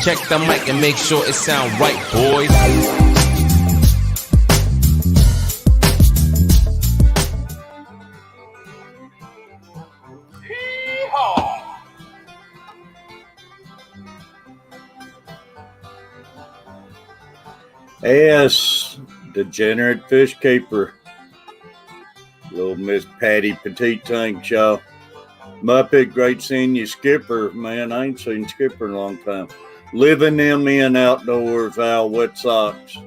Check the mic and make sure it sound right, boys. Yes, degenerate fish keeper. Little Miss Patty Petite thanks y'all. Muppet, great seeing you. Skipper, man, I ain't seen Skipper in a long time. Living them in outdoors, Al Wet Socks.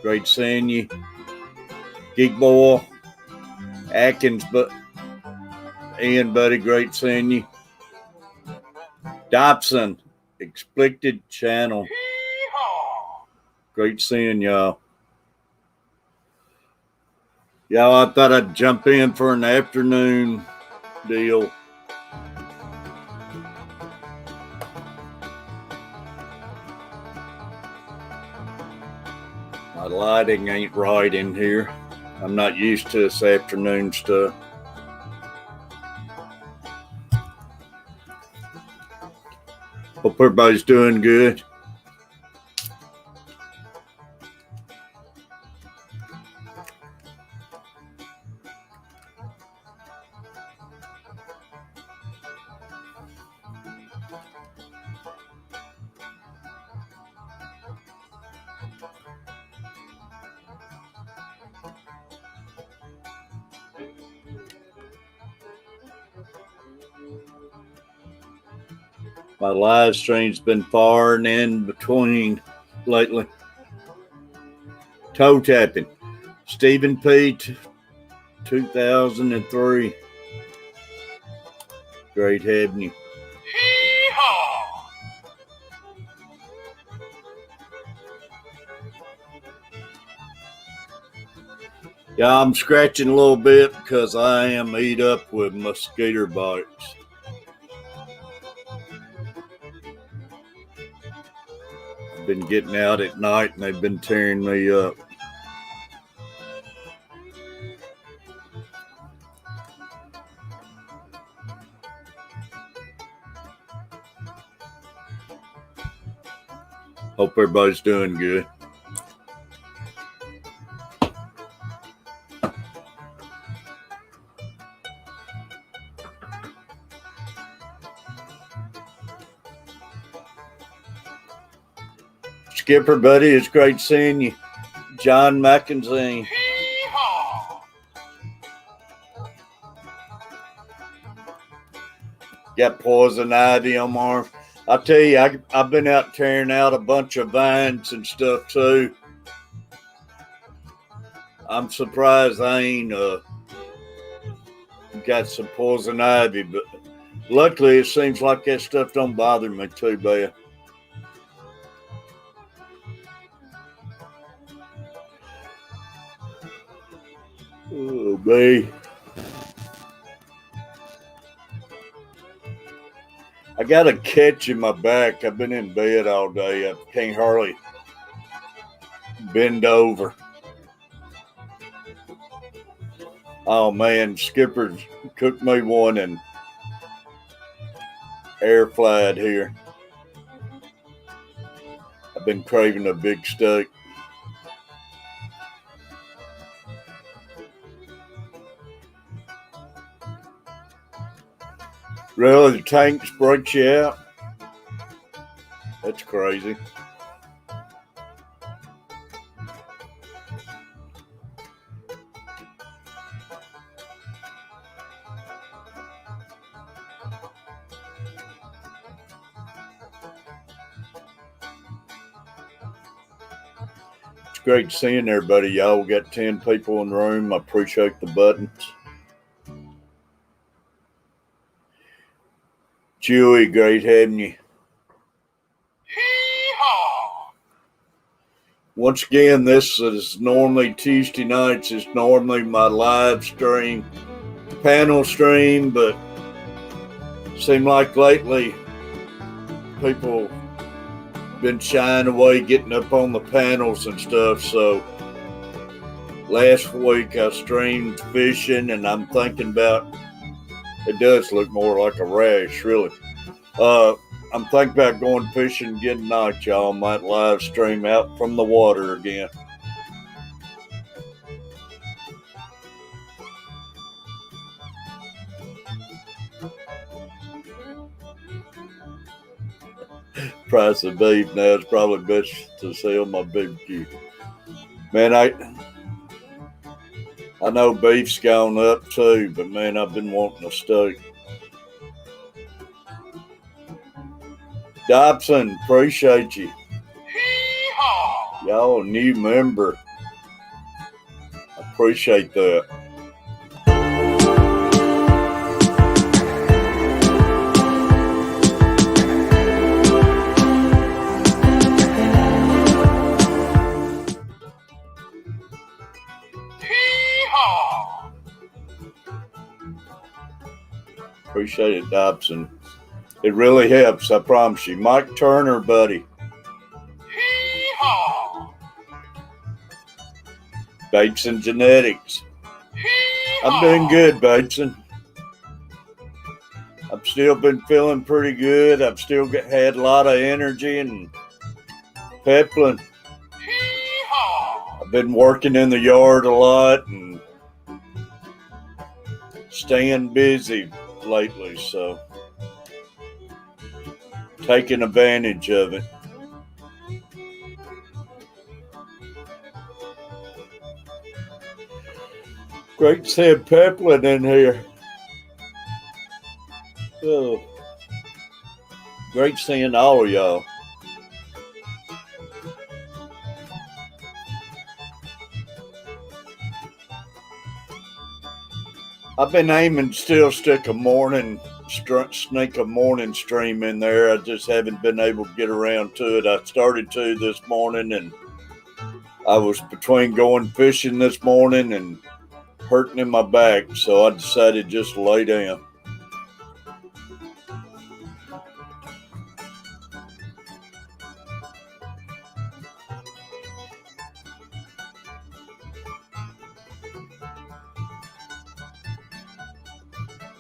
Great seeing you. Geek Boy, Atkins, but Ian, buddy, great seeing you. Dobson, Explicted Channel. Great seeing y'all. Y'all, I thought I'd jump in for an afternoon deal. My lighting ain't right in here. I'm not used to this afternoon stuff. Hope everybody's doing good. My live stream's been far and in between lately. Toe tapping. Stephen P. 2003. Great having you. Yeah, I'm scratching a little bit because I am eat up with mosquito bites. I've been getting out at night and they've been tearing me up. Hope everybody's doing good. Skipper, buddy, it's great seeing you. John McKenzie. Got poison ivy on my arm. I tell you, I've been out tearing out a bunch of vines and stuff too. I'm surprised I ain't got some poison ivy, but luckily it seems like that stuff don't bother me too bad. Oh, babe. I got a catch in my back. I've been in bed all day. I can't hardly bend over. Oh, man. Skipper cooked me one and air fried here. I've been craving a big steak. Really, the tanks breaks you out? That's crazy. It's great seeing everybody. Y'all got 10 people in the room. I appreciate the buttons. Chewy, great having you. Once again, this is normally Tuesday nights. It's normally my live stream, panel stream, but it seemed like lately people been shying away getting up on the panels and stuff. So last week I streamed fishing, and I'm thinking about, it does look more like a rash, really. I'm thinking about going fishing again tonight, y'all. Might live stream out from the water again. Price of beef now, it's probably best to sell my BBQ. Man, I know beef's gone up too, but man, I've been wanting a steak. Dobson, appreciate you. Y'all a new member. Appreciate that. Appreciate it, Dobson. It really helps, I promise you. Mike Turner, buddy. Bateson Genetics. I'm doing good, Bateson. I've still been feeling pretty good. I've still had a lot of energy and peppling. I've been working in the yard a lot and staying busy lately, so taking advantage of it. Great to have peppling in here. Oh, great seeing all of y'all. I've been aiming to still stick a morning, sneak a morning stream in there. I just haven't been able to get around to it. I started to this morning, and I was between going fishing this morning and hurting in my back, so I decided just to lay down.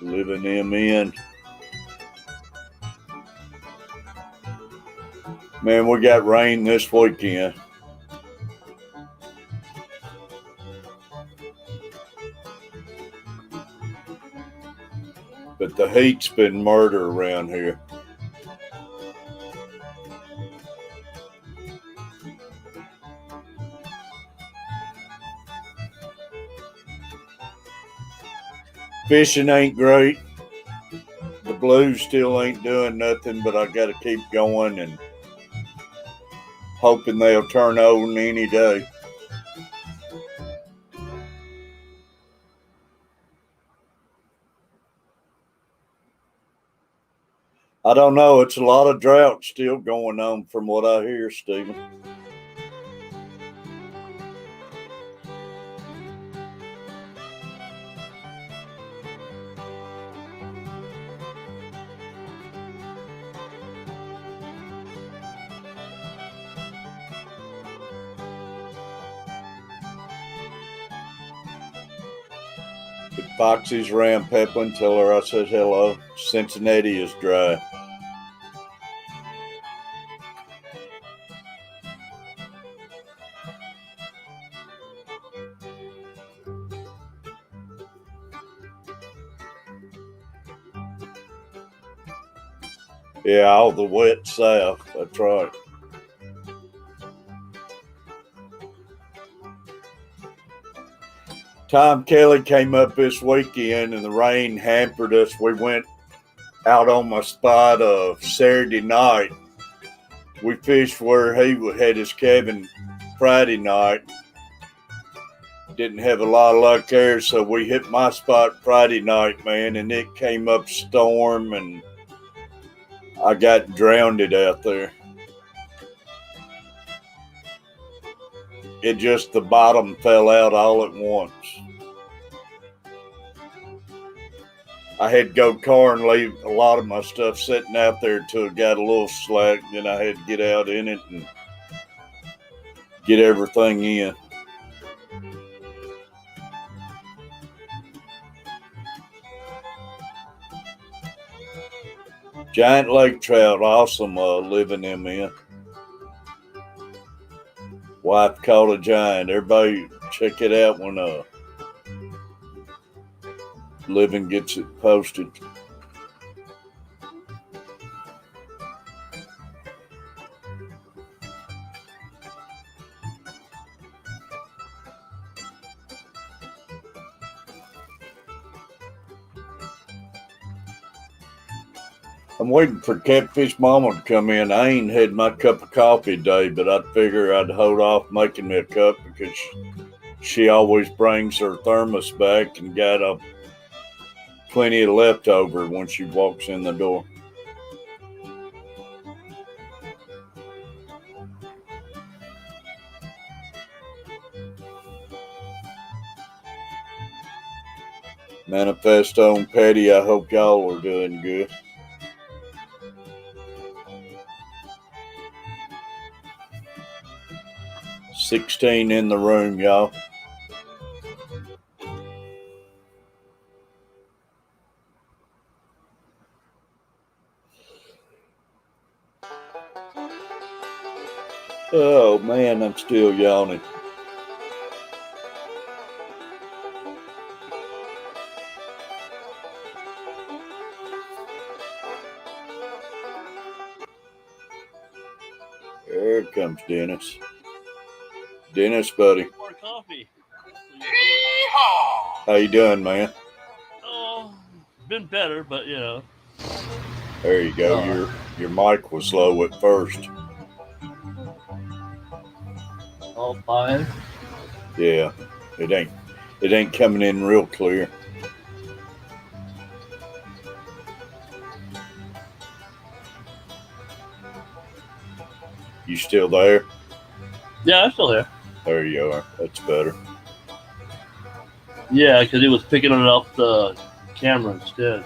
Living them in. Man, we got rain this weekend. But the heat's been murder around here. Fishing ain't great. The Blues still ain't doing nothing, but I got to keep going and hoping they'll turn on any day. I don't know. It's a lot of drought still going on from what I hear, Stephen. If Foxy's around Peplin, tell her I said hello. Cincinnati is dry. Yeah, all the wet south. That's right. Tom Kelly came up this weekend and the rain hampered us. We went out on my spot Saturday night. We fished where he had his cabin Friday night. Didn't have a lot of luck there, so we hit my spot Friday night, man, and it came up storm and I got drowned out there. It just, the bottom fell out all at once. I had to go car and leave a lot of my stuff sitting out there till it got a little slack. Then I had to get out in it and get everything in. Giant lake trout, awesome living them in. Wife caught a giant. Everybody check it out when Living gets it posted. I'm waiting for Catfish Mama to come in. I ain't had my cup of coffee today, but I figure I'd hold off making me a cup because she always brings her thermos back and got plenty of leftover when she walks in the door. Manifesto and Patty, I hope y'all are doing good. $16 in the room, y'all. Oh man, I'm still yawning. There comes Dennis. Dennis, buddy. More coffee. How you doing, man? Oh, been better, but you know. There you go. Your mic was low at first. All fine. Yeah, it ain't coming in real clear. You still there? Yeah, I'm still here. There you are. That's better. Yeah, because he was picking it off the camera instead.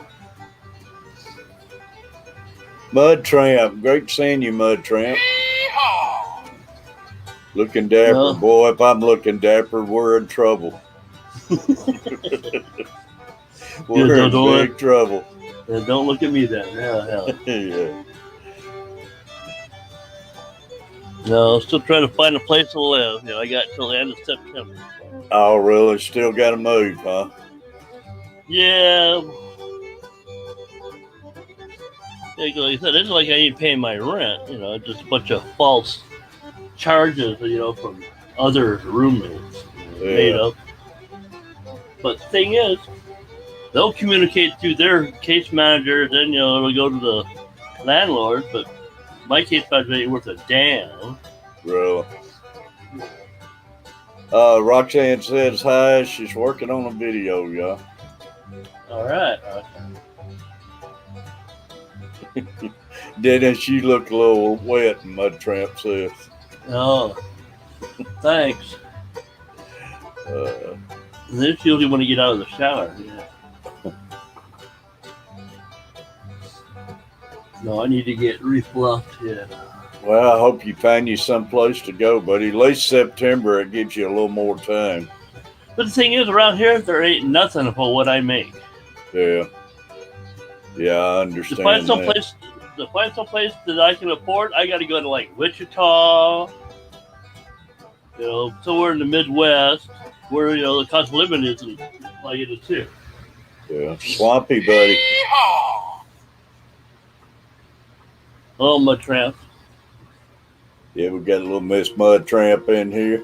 Mud Tramp. Great seeing you, Mud Tramp. Looking dapper. No. Boy, if I'm looking dapper, we're in trouble. We're in big trouble. Yeah, don't look at me then. Yeah, hell. Yeah. No, still trying to find a place to live. You know, I got till the end of September. Oh, really? Still got to move, huh? Yeah. Like I said, it's like I ain't paying my rent. You know, just a bunch of false charges, you know, from other roommates made up. But the thing is, they'll communicate through their case manager, then, you know, it'll go to the landlord, but my case manager ain't worth a damn. Really? Roxanne says hi. She's working on a video, y'all. All right. Dennis, you look a little wet, Mud Tramp says. Oh, thanks. This usually when I get out of the shower. Yeah. No, I need to get refluffed. Yeah. Well, I hope you find you someplace to go, buddy. At least September, it gives you a little more time. But the thing is, around here, there ain't nothing for what I make. Yeah. Yeah, I understand. To find someplace that I can afford, I got to go to like Wichita, you know, somewhere in the Midwest, where, you know, the cost of living isn't like it is here. Yeah. Swampy, buddy. Oh, Mud Tramp. Yeah, we got a little Miss Mud Tramp in here.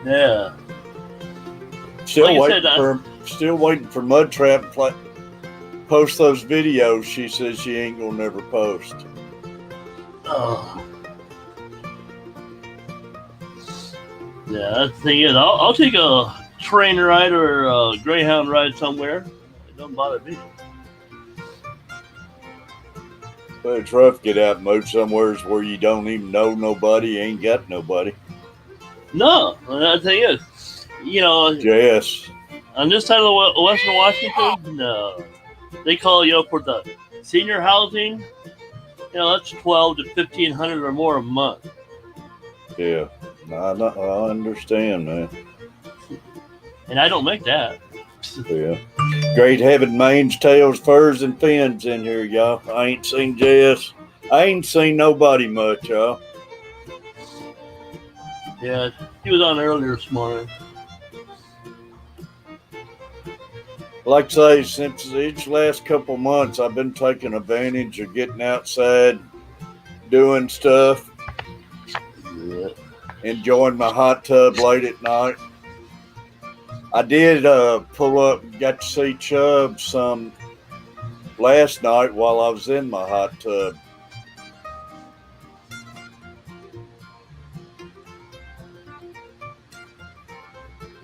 Yeah. Still like waiting for Mud Tramp to post those videos. She says she ain't gonna never post. Oh. Yeah, that's the thing is, I'll take a train ride or a Greyhound ride somewhere. It doesn't bother me. But it's rough to get out and move somewhere where you don't even know nobody, ain't got nobody. No, the thing is, you know, Yes. on this side of the Western Washington, no. They call, you know, for the senior housing, you know, that's $1,200 to $1,500 or more a month. Yeah. I understand, man. And I don't make that. Yeah. Great having manes, tails, furs, and fins in here, y'all. I ain't seen Jess. I ain't seen nobody much, y'all. Yeah, he was on earlier this morning. Like I say, since each last couple months, I've been taking advantage of getting outside, doing stuff, Yeah. enjoying my hot tub late at night. I did pull up and got to see Chubb some last night while I was in my hot tub.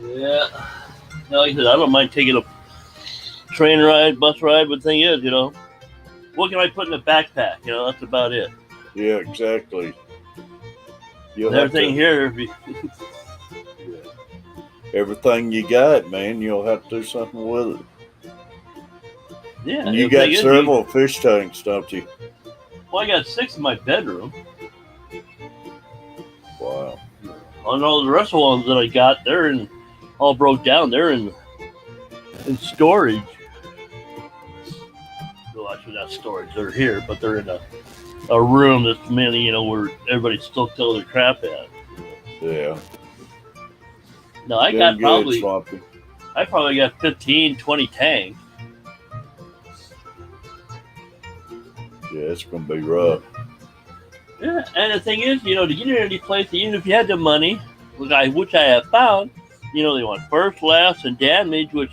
Yeah. Like I said, I don't mind taking a train ride, bus ride, but the thing is, what can I put in a backpack? That's about it. Yeah, exactly. And everything here, everything you got, man, you'll have to do something with it. yeah. And you got several fish tanks, don't you? Well, I got 6 in my bedroom. Wow. On all the rest of the ones that I got, all broke down. They're in storage. Well, actually, not storage. They're here, but they're in a room that's mainly, where everybody still throw their crap at. Yeah. No, I probably got 15, 20 tanks. Yeah, it's gonna be rough. Yeah, and the thing is, to get in any place, even if you had the money, which I have found, they want first, last, and damage, which,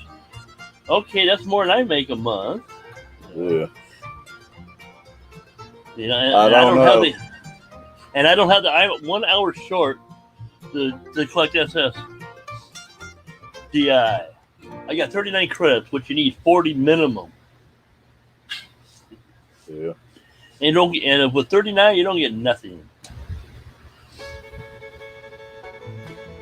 okay, that's more than I make a month. Yeah. And I don't know. I'm 1 hour short to collect SS DI. I got 39 credits, which you need 40 minimum. Yeah. And with 39, you don't get nothing.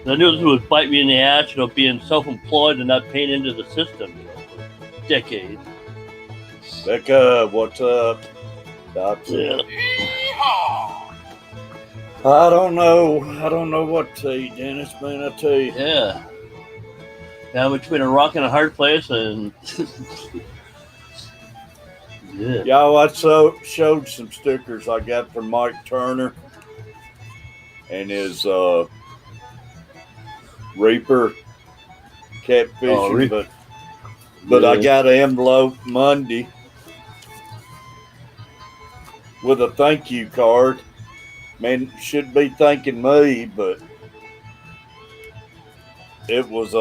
I knew this would bite me in the ass, being self-employed and not paying into the system, for decades. Becca, what's up? Yeah. I don't know what to tell you, Dennis, man. I tell you. Yeah. Now between a rock and a hard place, and yeah. Y'all, I showed some stickers I got from Mike Turner and his Reaper catfishing, but I got an envelope Monday with a thank you card. Man, should be thanking me, but it was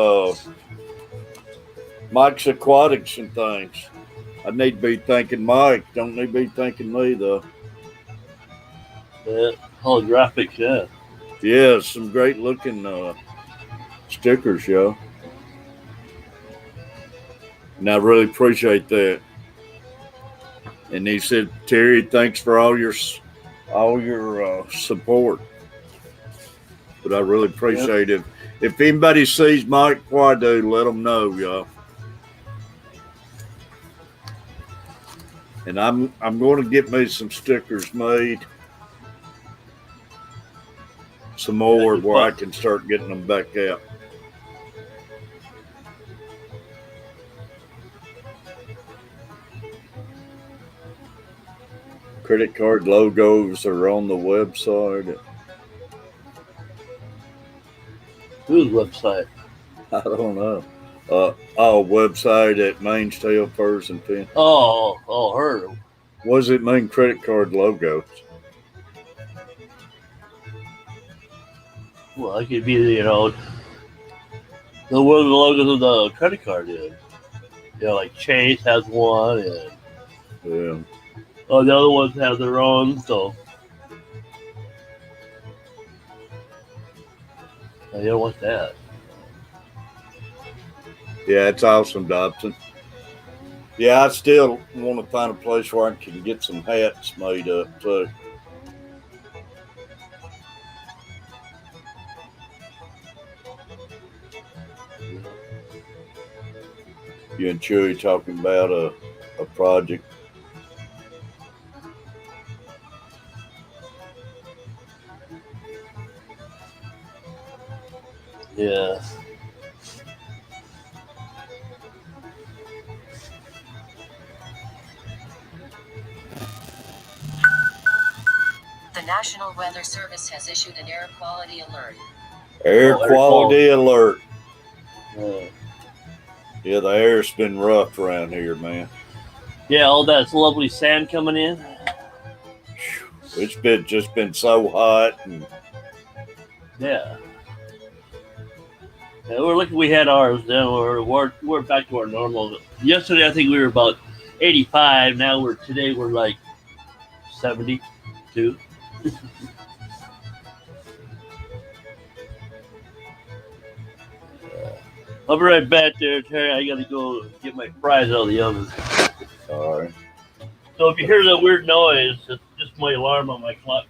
Mike's Aquatics and things. I need to be thanking Mike. Don't need to be thanking me though. Yeah, holographics, yeah. Yeah, some great looking stickers, yo. And I really appreciate that. And he said, Terry, thanks for all your support. But I really appreciate it. If anybody sees Mike Quadu, let them know, y'all. And I'm going to get me some stickers made. Some more where I can start getting them back out. Credit card logos are on the website. Whose website? I don't know. Website at Main's Tail Furs and Fins. Oh, her. What does it mean, credit card logos? Well, it could be, the logos of the credit card is. Like Chase has one, and Yeah. The other ones have their own, so. You don't want that. Yeah, it's awesome, Dobson. Yeah, I still want to find a place where I can get some hats made up, too. You and Chewy talking about a project. Yeah. National Weather Service has issued an air quality alert. Air quality alert. Yeah. Yeah, the air's been rough around here, man. Yeah, all that lovely sand coming in. It's been so hot. And Yeah. Yeah, we're lucky we had ours. Then we're back to our normal. Yesterday, I think we were about 85. Now today we're like 72. I'll be right back there, Terry. I gotta go get my fries out of the oven. all right. So if you hear that weird noise, it's just my alarm on my clock.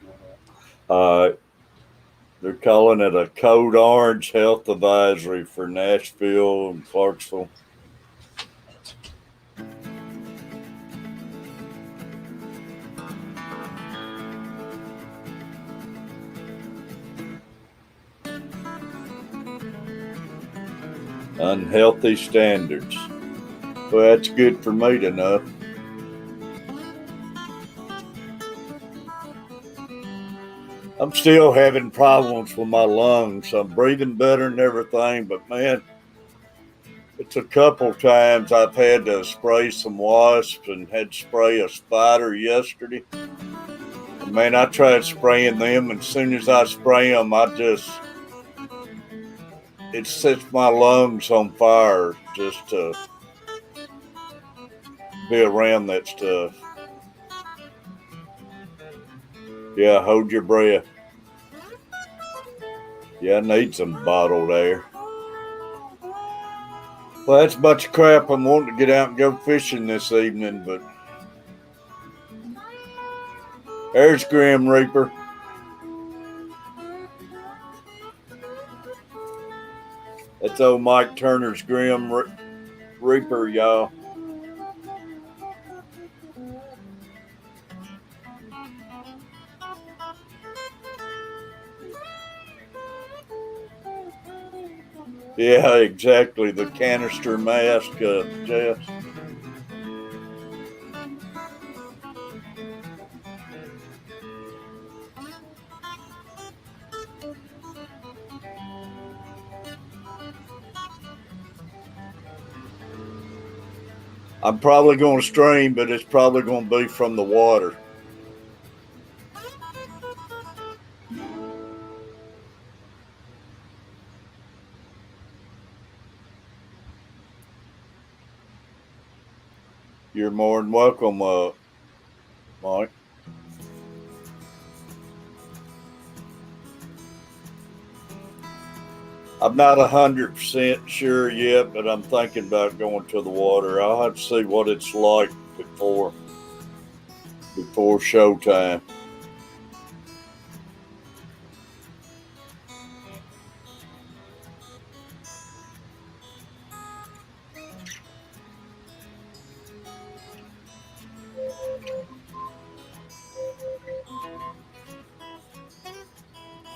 They're calling it a code orange health advisory for Nashville and Clarksville. Unhealthy standards. Well, that's good for me to know. I'm still having problems with my lungs. I'm breathing better and everything, but man, it's a couple times I've had to spray some wasps and had to spray a spider yesterday. And man, I tried spraying them, and as soon as I spray them, it sets my lungs on fire just to be around that stuff. Yeah, hold your breath. Yeah, I need some bottled air. Well, that's a bunch of crap. I'm wanting to get out and go fishing this evening, but there's Grim Reaper. That's old Mike Turner's Grim Reaper, y'all. Yeah, exactly. The canister mask, Jess. I'm probably going to stream, but it's probably going to be from the water. You're more than welcome, Mike. I'm not 100% sure yet, but I'm thinking about going to the water. I'll have to see what it's like before showtime.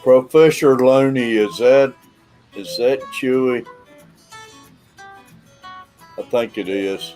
Professor Looney, is that Chewy? I think it is.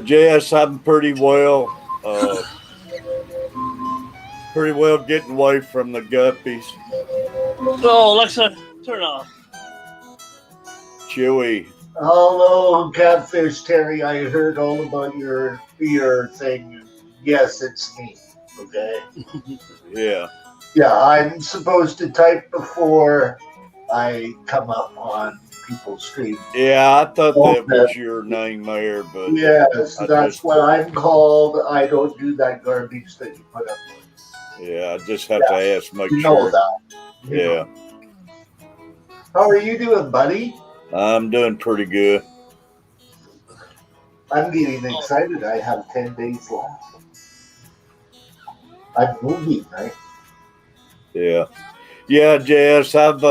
Jess, I'm pretty well getting away from the guppies. So Alexa, turn off. Chewy. Hello, Catfish Terry. I heard all about your thing. Yes, it's me. Okay. Yeah. Yeah, I'm supposed to type before I come up on people's stream. Yeah, I thought that was your name there, but yes, that's what I'm called. I don't do that garbage that you put up. Yeah, I just have to ask, make you sure. Know that. Yeah. How are you doing, buddy? I'm doing pretty good. I'm getting excited. I have 10 days left. I'm moving, right? Yeah. Yeah, Jess, I've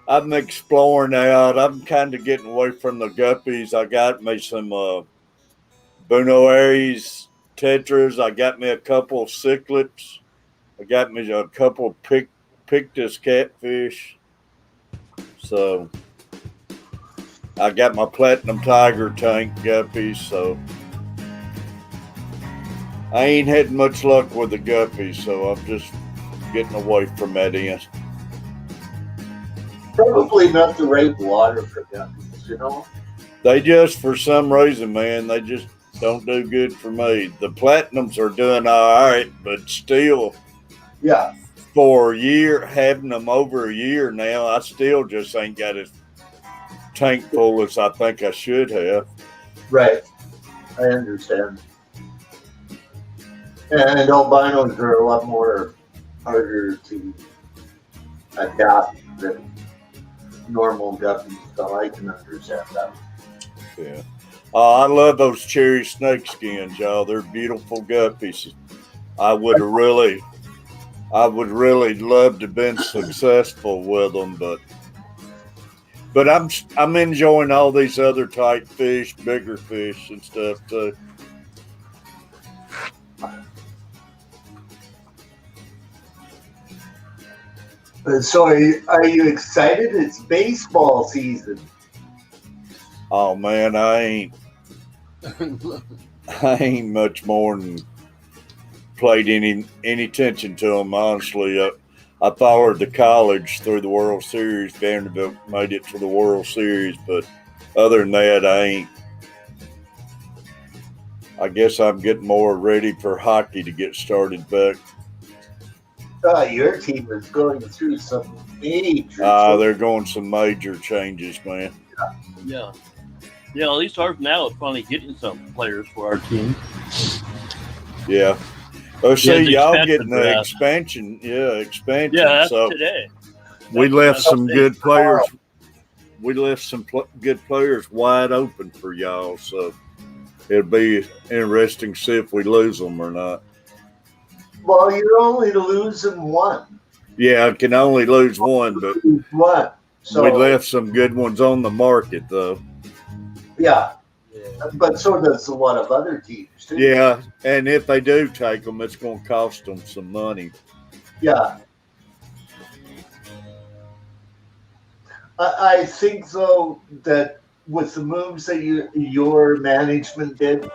I'm exploring out. I'm kind of getting away from the guppies. I got me some Buno Aries tetras. I got me a couple of cichlids. I got me a couple of pictus catfish. So I got my platinum tiger tank guppies. So I ain't had much luck with the guppies. So I'm just getting away from that end. Probably not the right water for guppies, you know? They just, for some reason, man, they just don't do good for me. The platinums are doing all right, but still, Yeah, for a year, having them over a year now, I still just ain't got as tank full as I think I should have. right. I understand. And albinos are a lot more harder to adapt than normal guppies, so I can understand that. Yeah. I love those cherry snake skins, y'all. They're beautiful guppies. I would really love to have been successful with them, but I'm enjoying all these other type fish, bigger fish and stuff too. So are you excited? It's baseball season. Oh man, I ain't much more than played any attention to them. Honestly, I followed the college through the World Series. Vanderbilt made it to the World Series, but other than that, I ain't. I guess I'm getting more ready for hockey to get started back. Your team is going through some major. They're going some major changes, man. Yeah. Yeah, at least ours now is finally getting some players for our team. Yeah. Oh, see, Yeah, the y'all expansion getting the draft. expansion. Yeah, expansion. Yeah, that's so today. we left some good tomorrow. players. We left some good players wide open for y'all. So it'll be interesting to see if we lose them or not. Well, you're only losing one. Yeah, I can only lose one, but One. So we left some good ones on the market, though. yeah, but so does a lot of other teams too. Yeah, and if they do take them, it's going to cost them some money. Yeah. I think though that with the moves that your management did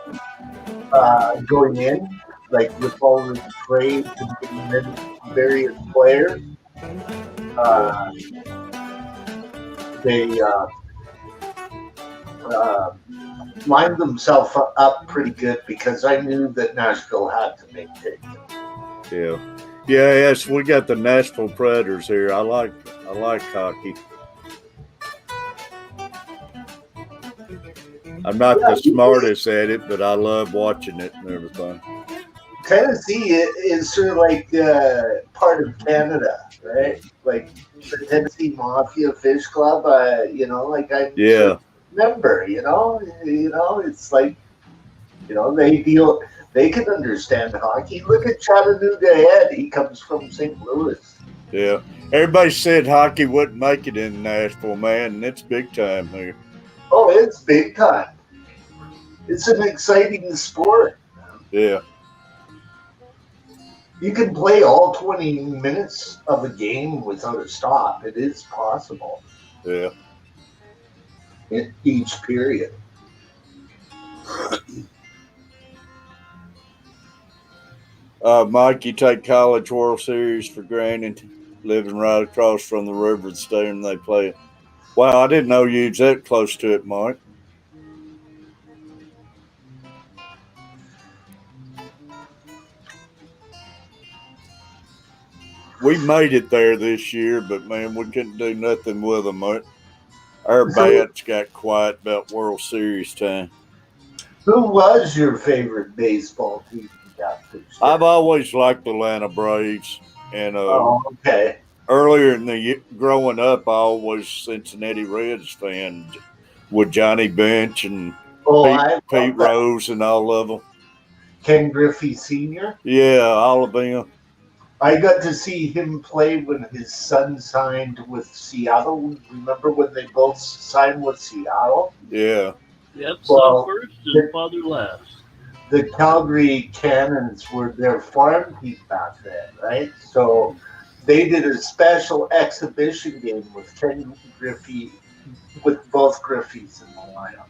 going in, like with all the trades and getting rid of various players, they lined themselves up pretty good because I knew that Nashville had to make changes. Yeah. Yes, we got the Nashville Predators here. I like hockey. I'm not the smartest at it, but I love watching it and everything. Tennessee is sort of like part of Canada, right? Like the Tennessee Mafia Fish Club. Like I remember. It's like they can understand hockey. Look at Chattanooga Ed. He comes from St. Louis. Yeah. Everybody said hockey wouldn't make it in Nashville, man, and it's big time here. Oh, it's big time. It's an exciting sport. Yeah. You can play all 20 minutes of a game without a stop. It is possible. Yeah. In each period. Mike, you take College World Series for granted, living right across from the river and stadium they play it. Wow, I didn't know you was that close to it, Mike. We made it there this year, but man, we couldn't do nothing with them. Our bats got quiet about World Series time. Who was your favorite baseball team? Catfish? I've always liked the Atlanta Braves, and okay. Earlier in the growing up, I was Cincinnati Reds fan with Johnny Bench and Pete Rose and all of them. Ken Griffey Sr. Yeah, all of them. I got to see him play when his son signed with Seattle. Remember when they both signed with Seattle? Yeah. Yep, son Well, first and the, father last. the Calgary Cannons were their farm team back then, right? So they did a special exhibition game with Ken Griffey, with both Griffeys in the lineup.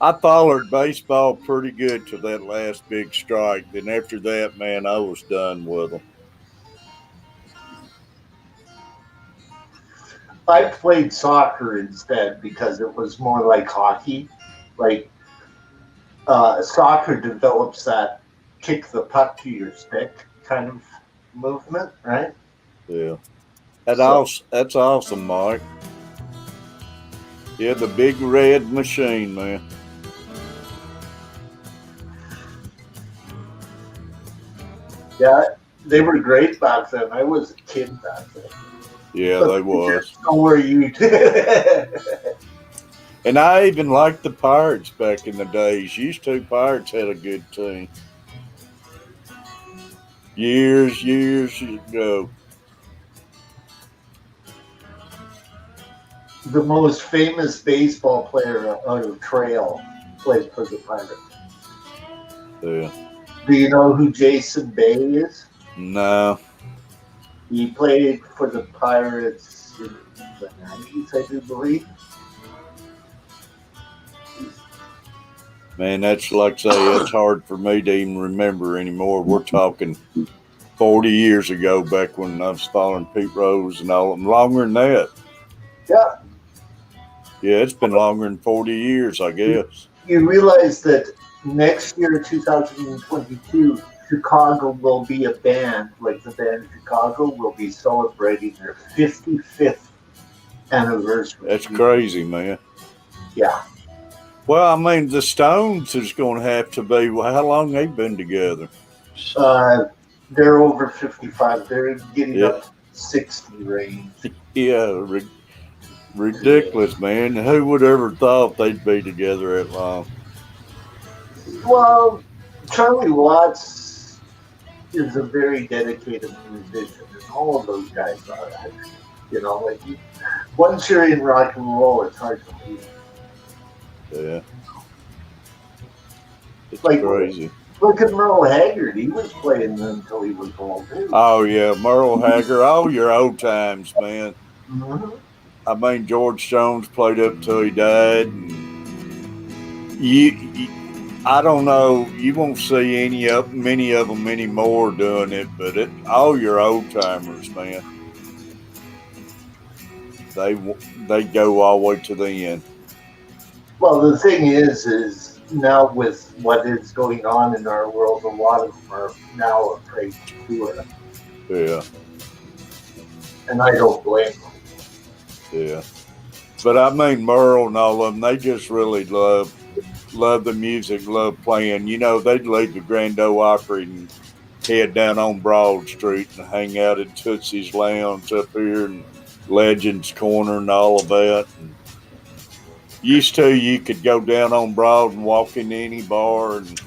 I followed baseball pretty good till that last big strike. Then after that, man, I was done with them. I played soccer instead because it was more like hockey. Like soccer develops that kick the puck to your stick kind of movement, right? Yeah. So That's awesome, Mike. Yeah, the big red machine, man. yeah, they were great back then. I was a kid back then. Yeah, But they was. so were you. And I even liked the Pirates back in the days. Used to Pirates had a good team. Years ago. The most famous baseball player out of Trail played for the Pirates. Yeah. Do you know who Jason Bay is? No. He played for the Pirates in the 90s, I do believe. Man, that's like I say, it's hard for me to even remember anymore. We're talking 40 years ago, back when I was following Pete Rose and all of them. Longer than that. Yeah. Yeah, it's been longer than 40 years, I guess. You realize that next year, 2022, Chicago will be a band, like the band Chicago will be celebrating their 55th anniversary. That's crazy, man. Yeah. Well, I mean, the Stones is going to have to be, well, how long they been together? They're over 55. They're getting up Yeah. to 60 range. Yeah, ridiculous, man. Who would ever thought they'd be together that long? Well, Charlie Watts is a very dedicated musician, and all of those guys are. You know, like once you're in rock and roll, it's hard to leave. Yeah. It's Like, crazy. Look at Merle Haggard. He was playing until he was old, too. Oh, yeah, Merle Haggard. Oh, your old times, man. Mm-hmm. I mean, George Jones played up till he died. And I don't know. You won't see many of them anymore doing it, but all your old timers, man. They go all the way to the end. Well, the thing is now with what is going on in our world, a lot of them are now afraid to do it. Yeah. And I don't blame them. Yeah. But I mean, Merle and all of them, they just really love the music, love playing. You know, they'd leave the Grand Ole Opry and head down on Broad Street and hang out at Tootsie's Lounge up here and Legends Corner and all of that. And used to, you could go down on Broad and walk into any bar and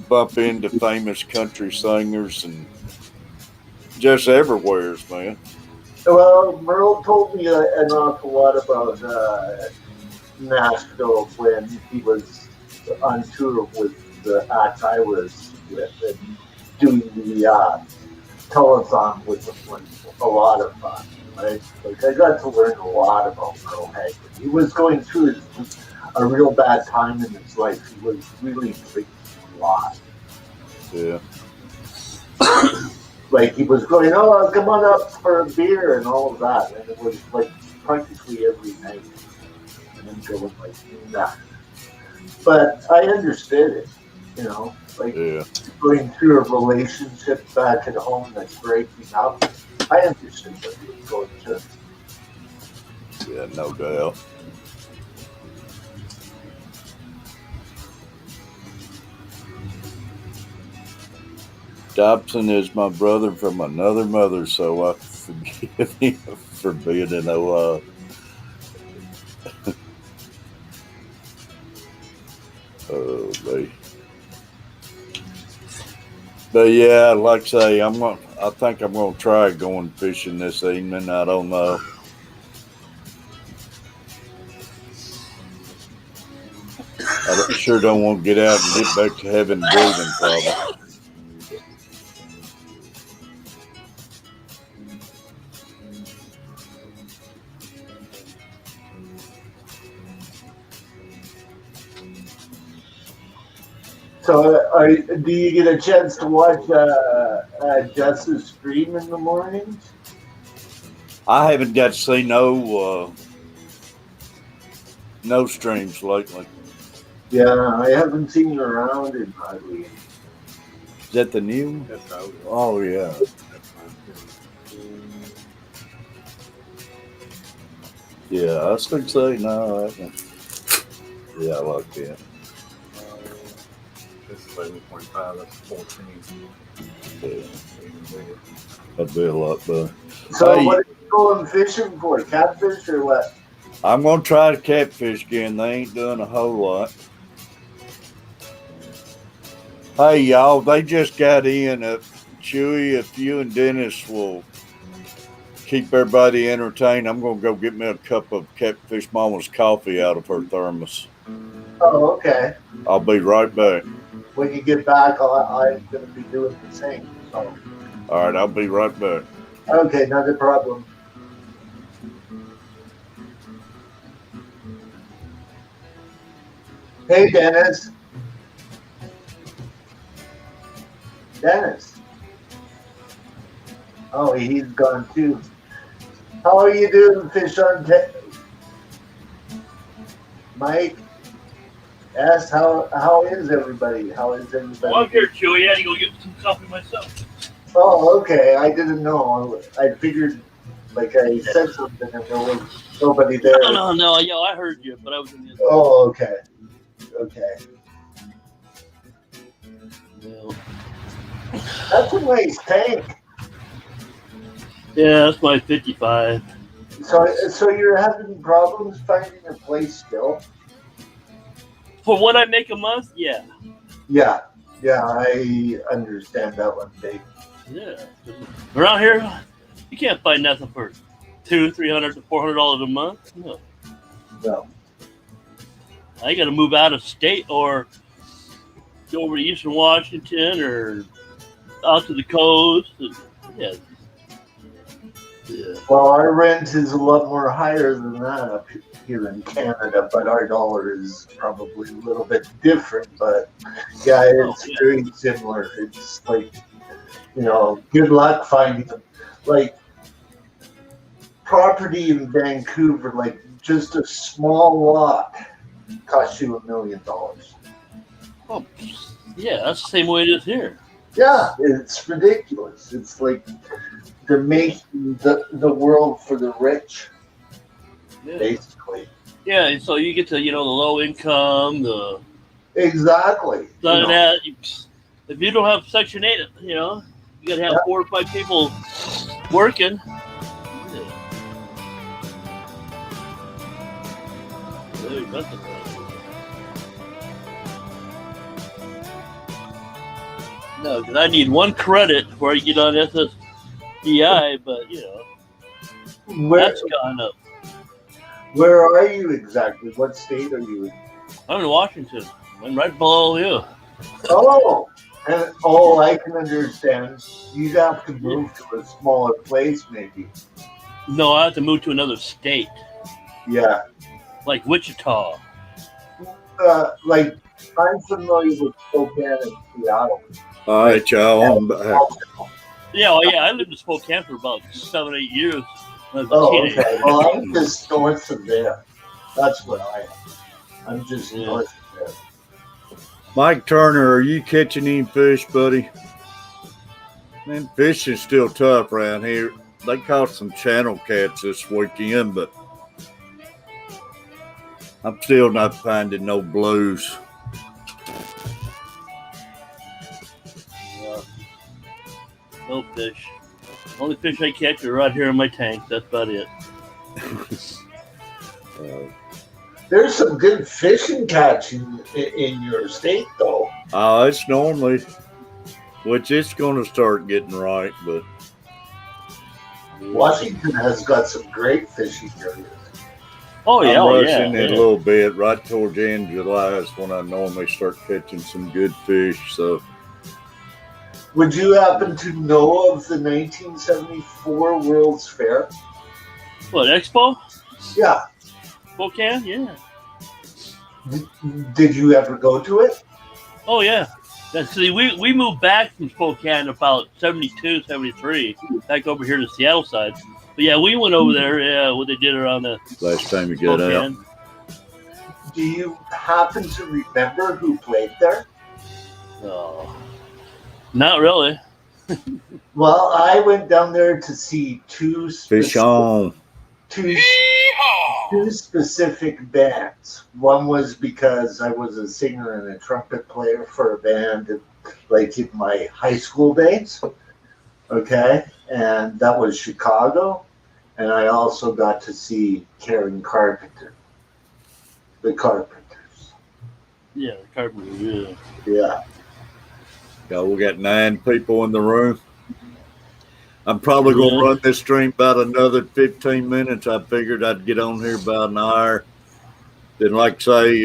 bump into famous country singers and just everywheres, man. Well, Merle told me an awful lot about Nashville when he was on tour with the act I was with, and doing the telethon with them was a lot of fun. Right? Like I got to learn a lot about Merle Haggard. He was going through a real bad time in his life. He was really drinking a lot. Yeah. Like he was going, oh, come on up for a beer and all of that, and it was like practically every night, and then going like that. But I understood it, you know, like going through a relationship back at home that's breaking up. I understood what he was going through. Yeah, no doubt. Dobson is my brother from another mother, so I forgive him for being an OI. Oh, man. But yeah, like I say, I think I'm going to try going fishing this evening. I don't know. I sure don't want to get out and get back to having breathing problems. So, do you get a chance to watch Justice stream in the mornings? I haven't got to see no streams lately. Yeah, I haven't seen you around in hardly. Is that the new one? That's out. Oh, yeah. Yeah, I was going to say, no. Yeah, I like that. This is 11.5. That's 14. Yeah. That'd be a lot better. So, Hey, what are you going fishing for? Catfish or what? I'm going to try the catfish again. They ain't doing a whole lot. Hey, y'all, they just got in. Chewy, if you and Dennis will keep everybody entertained, I'm going to go get me a cup of Catfish Mama's coffee out of her thermos. Oh, okay. I'll be right back. When you get back, I'm going to be doing the same. So. All right, I'll be right back. Okay, not a problem. Hey, Dennis. Dennis. Oh, he's gone too. How are you doing, Fish on Mike? Ask how is everybody? How is everybody? Well, I'm here, Chewy. I had to go get some coffee myself. Oh, okay. I didn't know. I figured, like, I said something and there was nobody there. No. Yeah, I heard you, but I was in the. Oh, okay. Okay. Yeah. That's a nice tank. Yeah, that's my 55. So you're having problems finding a place still? For what I make a month, yeah. Yeah, I understand that one, Dave. Yeah. Around here, you can't find nothing for $200, $300 to $400 a month. No. No. I got to move out of state or go over to Eastern Washington or out to the coast. Yeah. Well, our rent is a lot more higher than that up here in Canada, but our dollar is probably a little bit different. But yeah, it's very similar. It's like, good luck finding them. Like property in Vancouver, like just a small lot, costs you $1 million. Oh, yeah, that's the same way it is here. Yeah, it's ridiculous. It's like they're making the world for the rich, basically. Yeah, and so you get to, the low income, Exactly. that. If you don't have Section 8, you got to have 4 or 5 people working. Very expensive. No, because I need 1 credit before I get on SSDI, but that's gone up. Where are you exactly? What state are you in? I'm in Washington. I'm right below you. Oh, I can understand. You'd have to move to a smaller place, maybe. No, I have to move to another state, Yeah. like Wichita. Like I'm familiar with Spokane and Seattle. All right, y'all. I'm back. Yeah, I lived in Spokane for about 7 or 8 years. Oh, okay. Well, I'm just north of there. That's what I am. I'm just north of there. Mike Turner, are you catching any fish, buddy? Man, fishing's still tough around here. They caught some channel cats this weekend, but I'm still not finding no blues. No fish. Only fish I catch are right here in my tank. That's about it. There's some good fishing catch in your state, though. It's normally which it's going to start getting right, but Washington has got some great fishing areas. Oh yeah, I'm oh, rushing yeah, it a yeah. little bit. Right towards the end of July is when I normally start catching some good fish. So Would you happen to know of the 1974 World's Fair? What, Expo? Yeah. Spokane? Yeah. Did you ever go to it? Oh yeah. See, we moved back from Spokane about 72, 73, back over here to the Seattle side. But yeah, we went over there, yeah, when they did it on the last time you got out, Spokane. Do you happen to remember who played there? Oh, not really. Well, I went down there to see fish on. two specific bands. One was because I was a singer and a trumpet player for a band like in my high school days. Okay. And that was Chicago. And I also got to see Karen Carpenter. The Carpenters. Yeah, Carpenter, yeah. Yeah. Yeah, we got 9 people in the room. I'm probably going to Yeah. run this stream about another 15 minutes. I figured I'd get on here about an hour. Then, like say,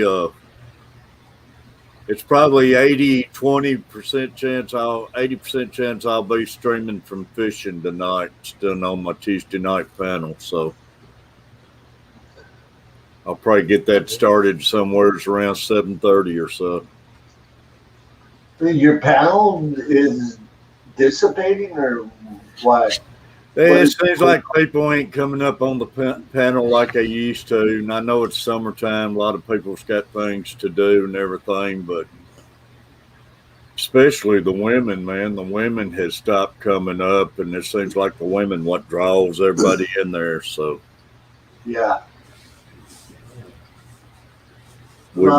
it's probably 20% chance 80% chance I'll be streaming from fishing tonight, still on my Tuesday night panel. So I'll probably get that started somewhere around 7:30 or so. Your panel is dissipating or what? It seems like people ain't coming up on the panel like they used to. And I know it's summertime. A lot of people's got things to do and everything, but especially the women, man. The women has stopped coming up, and it seems like the women what draws everybody in there. So Yeah. we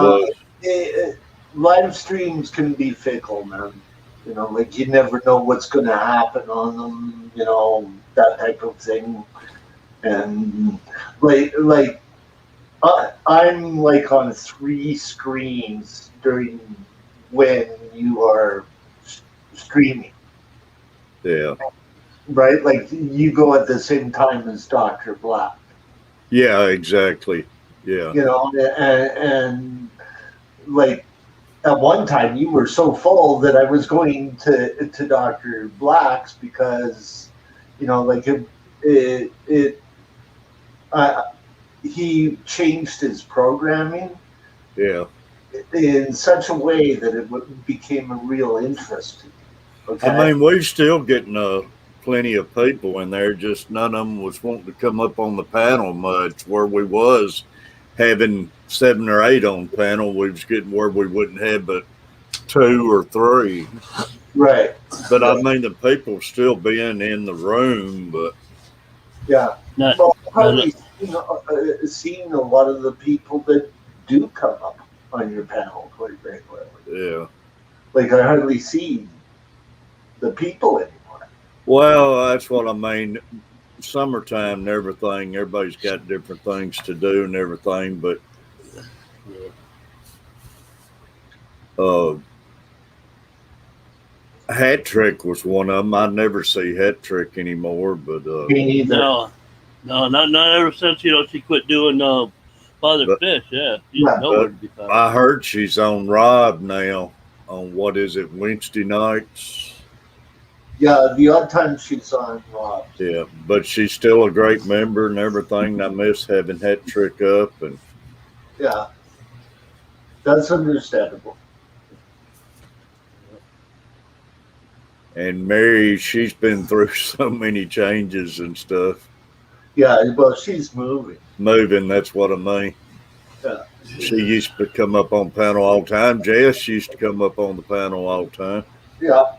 live streams can be fickle, man. You know, like you never know what's going to happen on them. You know, that type of thing. And I'm like on 3 screens during when you are streaming. Yeah. Right? Like you go at the same time as Dr. Black. Yeah, exactly. Yeah. You know, and like at one time you were so full that I was going to Dr. Black's because, you know, like he changed his programming. Yeah. In such a way that it became a real interest. Okay. I mean, we're still getting plenty of people in there. Just none of them was wanting to come up on the panel much. Where we was having 7 or 8 on panel, we was getting where we wouldn't have but 2 or 3. Right. But I mean, the people still being in the room, but yeah. Well, probably seeing a lot of the people that do come up on your panel quite regularly. Yeah. Like I hardly see the people anymore. Well, that's what I mean. Summertime and everything, everybody's got different things to do and everything, but Hat Trick was one of them. I never see Hat Trick anymore, but Me neither. No, not ever since she quit doing Father Fish. Yeah, she's nowhere to be found. I heard she's on Rob now. On what is it, Wednesday nights? Yeah, the odd time she's on Rob. Yeah, but she's still a great member and everything. I miss having Hat Trick up, and yeah, that's understandable. And Mary, she's been through so many changes and stuff. Yeah, well, she's moving. Moving, that's what I mean. Yeah. She used to come up on panel all the time. Jess used to come up on the panel all the time. Yeah.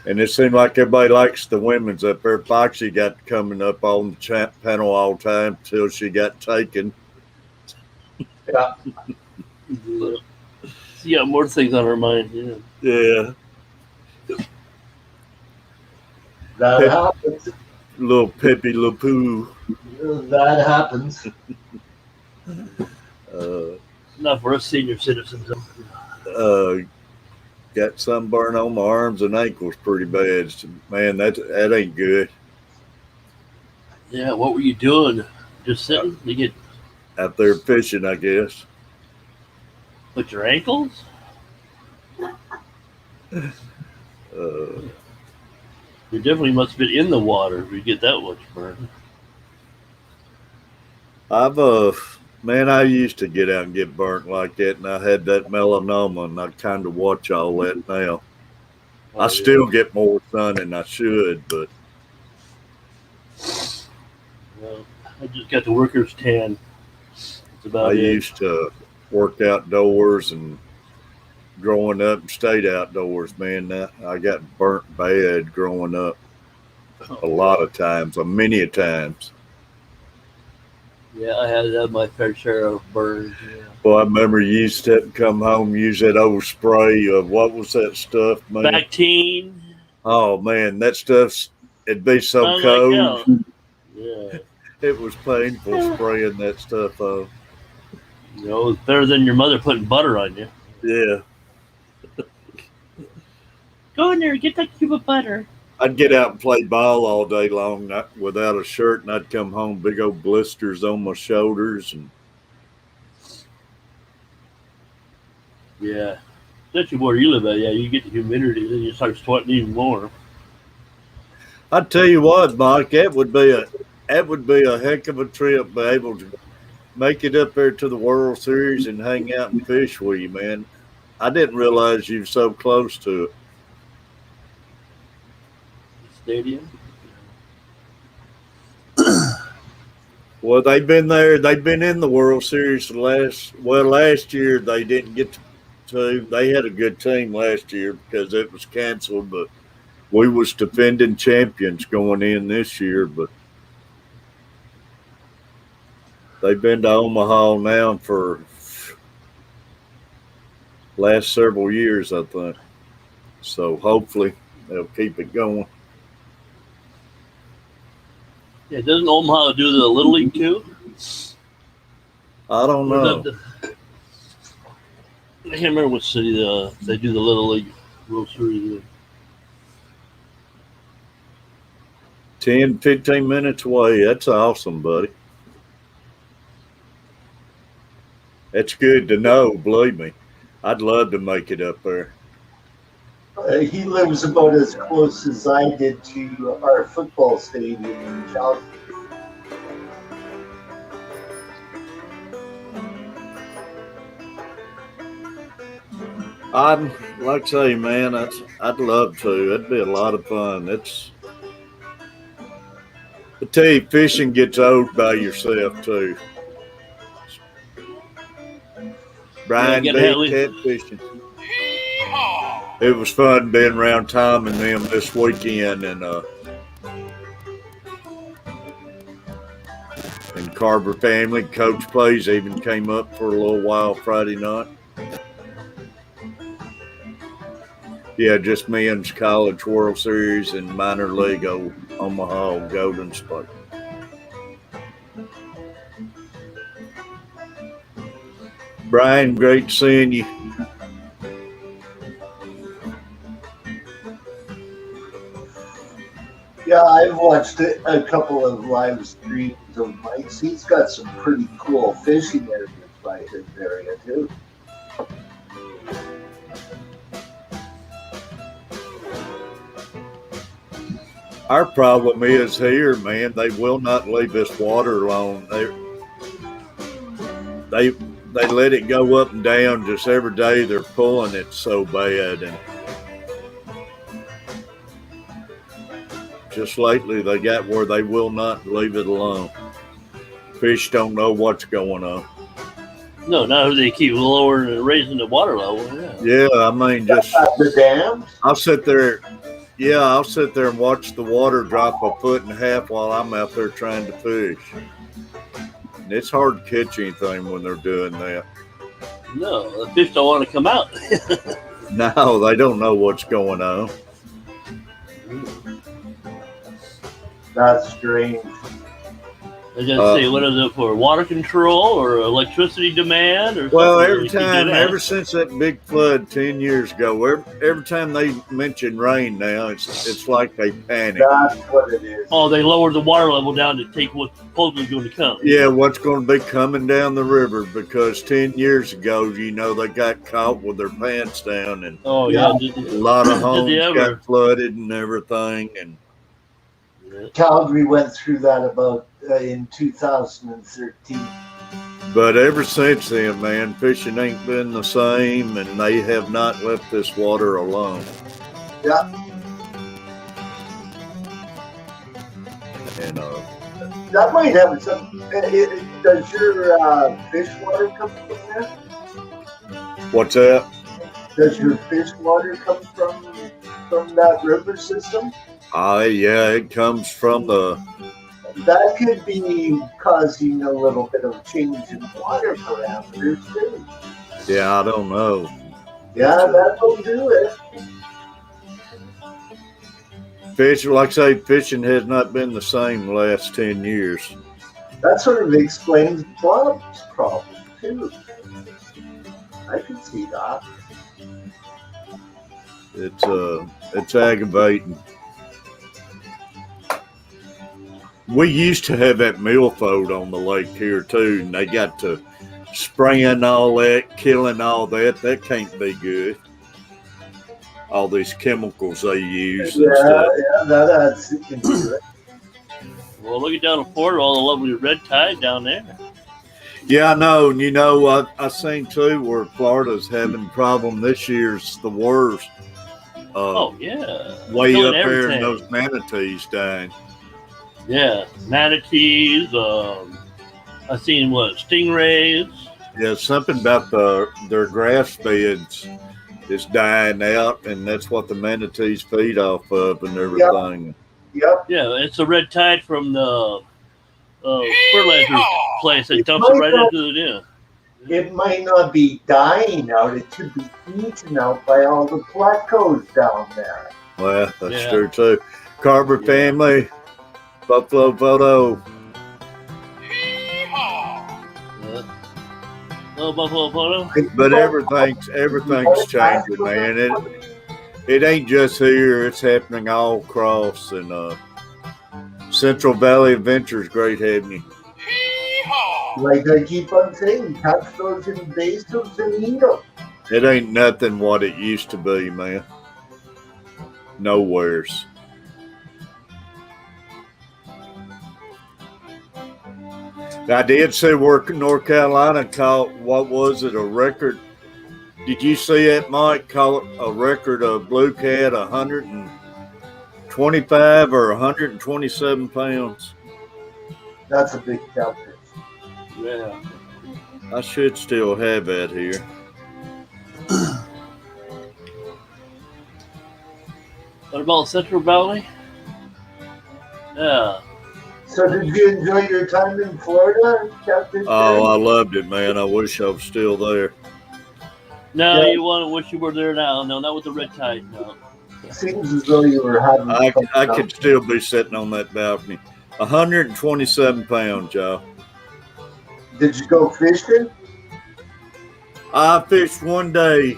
And it seemed like everybody likes the women's up there. Foxy got coming up on the panel all the time till she got taken. Yeah. Yeah, more things on her mind. Yeah. Yeah. That happens. Little Pepe Le Pew. That happens. Not for us senior citizens. got sunburn on my arms and ankles pretty bad. So, man, that ain't good. Yeah, what were you doing? Just sitting? You get Out there fishing, I guess. with your ankles? You definitely must have been in the water if you get that much burn. Man, I used to get out and get burnt like that, and I had that melanoma, and I kind of watch all that now. I still get more sun than I should, but Well, I just got the worker's tan. That's about I it. used to work outdoors and growing up and stayed outdoors, man. I got burnt bad growing up a lot of times, many a times. Yeah, I had my fair share of burns. Yeah. Well, I remember you used to come home, use that old spray of what was that stuff, man? Bactine. Oh man, that stuff's it'd be so Sounds cold. like hell. Yeah. It was painful spraying that stuff on. You know, it's better than your mother putting butter on you. Yeah. Go in there, get that cube of butter. I'd get out and play ball all day long without a shirt, and I'd come home, big old blisters on my shoulders. And yeah. Especially where you live at, yeah, you get the humidity, then you start sweating even more. I'd tell you what, Mike, that would be a heck of a trip, be able to make it up there to the World Series and hang out and fish with you, man. I didn't realize you were so close to it. Stadium. Well, they've been there. They've been in the World Series last year they didn't get to. They had a good team last year because it was canceled, but we was defending champions going in this year. But they've been to Omaha now for last several years, I think. So hopefully they'll keep it going. Yeah, doesn't Omaha do the Little League too? I don't know. I can't remember what city they do the Little League World Series in. 10, 15 minutes away. That's awesome, buddy. That's good to know, believe me. I'd love to make it up there. He lives about as close as I did to our football stadium in Calgary. Like I say, man, I'd love to. It'd be a lot of fun. I tell you, fishing gets old by yourself too. Brian beat catfishing. It was fun being around Tom and them this weekend, and Carver family. Coach Plays even came up for a little while Friday night. Yeah, just men's college World Series and minor league Omaha Golden Spike. Brian, great seeing you. Yeah, I've watched a couple of live streams of Mike's. He's got some pretty cool fishing areas by his area too. Our problem is here, man, they will not leave this water alone. They let it go up and down just every day. They're pulling it so bad, and just lately they got where they will not leave it alone. Fish don't know what's going on. No, now they keep lowering and raising the water level. Yeah, I mean, just the dams. I'll sit there and watch the water drop a foot and a half while I'm out there trying to fish. And it's hard to catch anything when they're doing that. No, the fish don't want to come out. No, they don't know what's going on. That's strange. I just say, what is it for? Water control or electricity demand or Well, something? every You could do time, that. ever since that big flood 10 years ago, every time they mention rain now, it's like they panic. That's what it is. Oh, they lowered the water level down to take what's supposedly going to come. Yeah, what's going to be coming down the river because 10 years ago, they got caught with their pants down and Oh Yeah. yeah. a lot of homes ever? got flooded and everything. And Calgary went through that about in 2013. But ever since then, man, fishing ain't been the same, and they have not left this water alone. Yeah. And That might have some. Does your fish water come from there? what's that? Does your fish water come from that river system? Yeah, it comes from the. That could be causing a little bit of change in water parameters too. Yeah, I don't know. Yeah, that will do it. Fishing, like I say, fishing has not been the same the last 10 years. That sort of explains Bob's problem too. I can see that. It's aggravating. We used to have that milfold on the lake here too, and they got to spraying all that, killing all that. That can't be good. All these chemicals they use and stuff. Yeah, that adds into it. Well, looking down at Florida, all the lovely red tide down there. Yeah, I know. And I seen too where Florida's having a problem this year's the worst. Oh yeah, Way killing up there, everything. and those manatees dying. Yeah, manatees. I seen stingrays. Yeah, something about their grass beds is dying out, and that's what the manatees feed off of and everything. Yep. Yeah, it's a red tide from the fertilizer place that It dumps it might right not- into the dam. It might not be dying out, it could be eaten out by all the plateaus down there. Well, that's Yeah. true too. Carver Yeah. family, Buffalo photo. Yeah. Oh, Buffalo photo. But everything's changing, man. It ain't just here; it's happening all across. And Central Valley Adventure's great having you. Like I keep on saying, catch those invasives and eat them. It ain't nothing what it used to be, man. Nowheres. I did see where North Carolina caught, what was it, a record? Did you see that, Mike? Caught a record of blue cat 125 or 127 pounds. That's a big catfish. Yeah. I should still have that here. What about Central Valley? Yeah. So did you enjoy your time in Florida, Captain? Oh, I loved it, man. I wish I was still there. No, Yeah. you want to wish you were there now. No, not with the red tide. No. Seems as though you were having I fun. could still be sitting on that balcony. 127 pounds, y'all. Did you go fishing? I fished one day.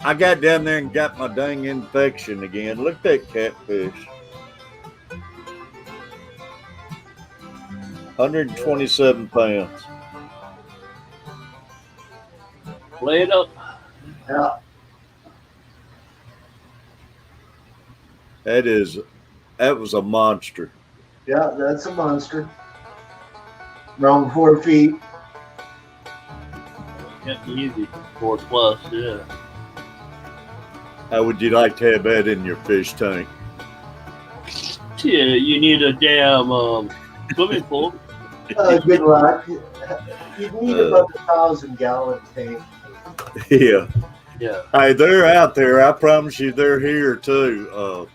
I got down there and got my dang infection again. Look at that catfish. 127 pounds. Play it up. Yeah. That was a monster. Yeah, that's a monster. Around 4 feet. Can't be easy. 4+, yeah. How would you like to have that in your fish tank? Yeah, you need a damn swimming pool. Good luck. You need about 1,000-gallon tank. Yeah. Yeah. Hey, they're out there. I promise you they're here too.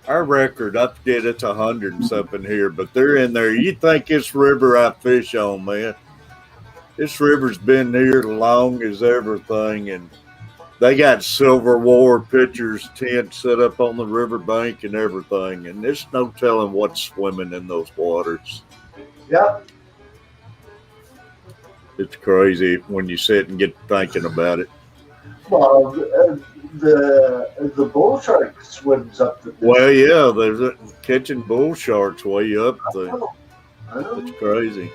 Our record, I forget it's 100 and something here, but they're in there. You think this river I fish on, man. This river's been here long as everything, and they got Civil War pictures, tents set up on the riverbank and everything, and there's no telling what's swimming in those waters. Yep. It's crazy when you sit and get thinking about it. Well, the bull shark swims up the. Well, yeah, there's catching bull sharks way up there. I know. It's crazy.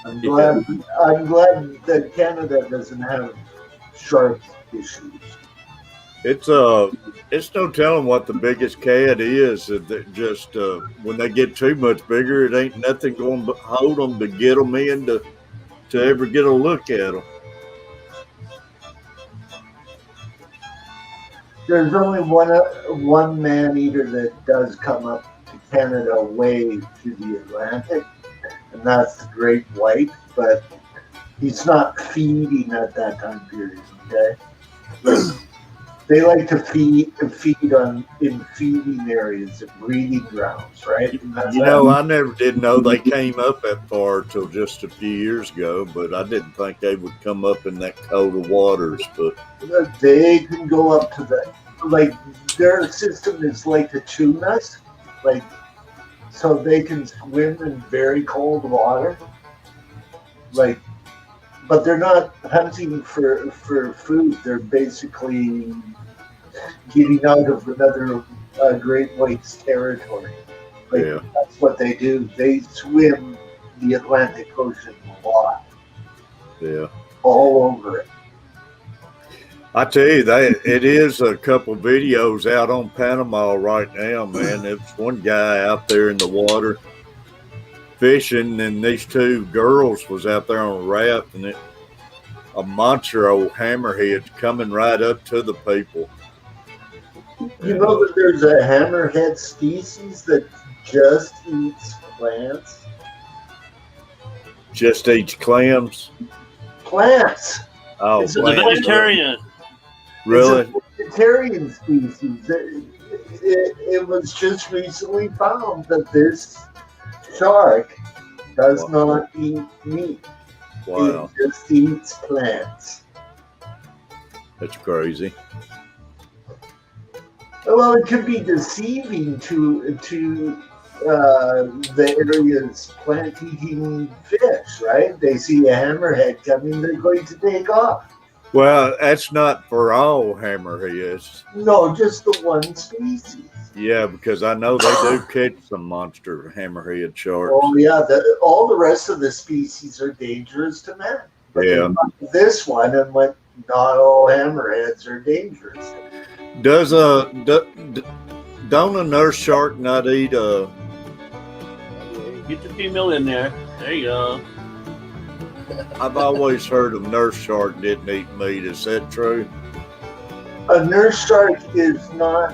I'm glad that Canada doesn't have shark issues. It's no telling what the biggest cat is. That just when they get too much bigger, it ain't nothing going to hold them to get them in to ever get a look at them. There's only one man eater that does come up to Canada way to the Atlantic, and that's the great white. But he's not feeding at that time period. Okay. They like to feed in feeding areas and breeding grounds, right? I never did know they came up that far till just a few years ago, but I didn't think they would come up in that colder waters. But they can go up to their system is like the tunas, so they can swim in very cold water, but they're not hunting for food. They're basically getting out of another great white's territory. That's what they do. They swim the Atlantic Ocean a lot. Yeah. All over it. I tell you, it is a couple videos out on Panama right now, man. There's one guy out there in the water fishing, and these two girls was out there on a raft, and a monster old hammerhead coming right up to the people. You know that there's a hammerhead species that just eats plants? Just eats clams? Plants. Oh, it's a vegetarian. Really? It's a vegetarian species. It was just recently found that this shark does not eat meat. Wow. It just eats plants. That's crazy. Well, it could be deceiving to the area's plant-eating fish, right? They see a hammerhead coming, they're going to take off. Well, that's not for all hammerheads. No, just the one species. Yeah, because I know they do catch some monster hammerhead sharks. Oh, yeah. All the rest of the species are dangerous to man. But yeah. This one, and not all hammerheads are dangerous. Don't a nurse shark not eat Get the female in there. There you go. I've always heard a nurse shark didn't eat meat. Is that true? A nurse shark is not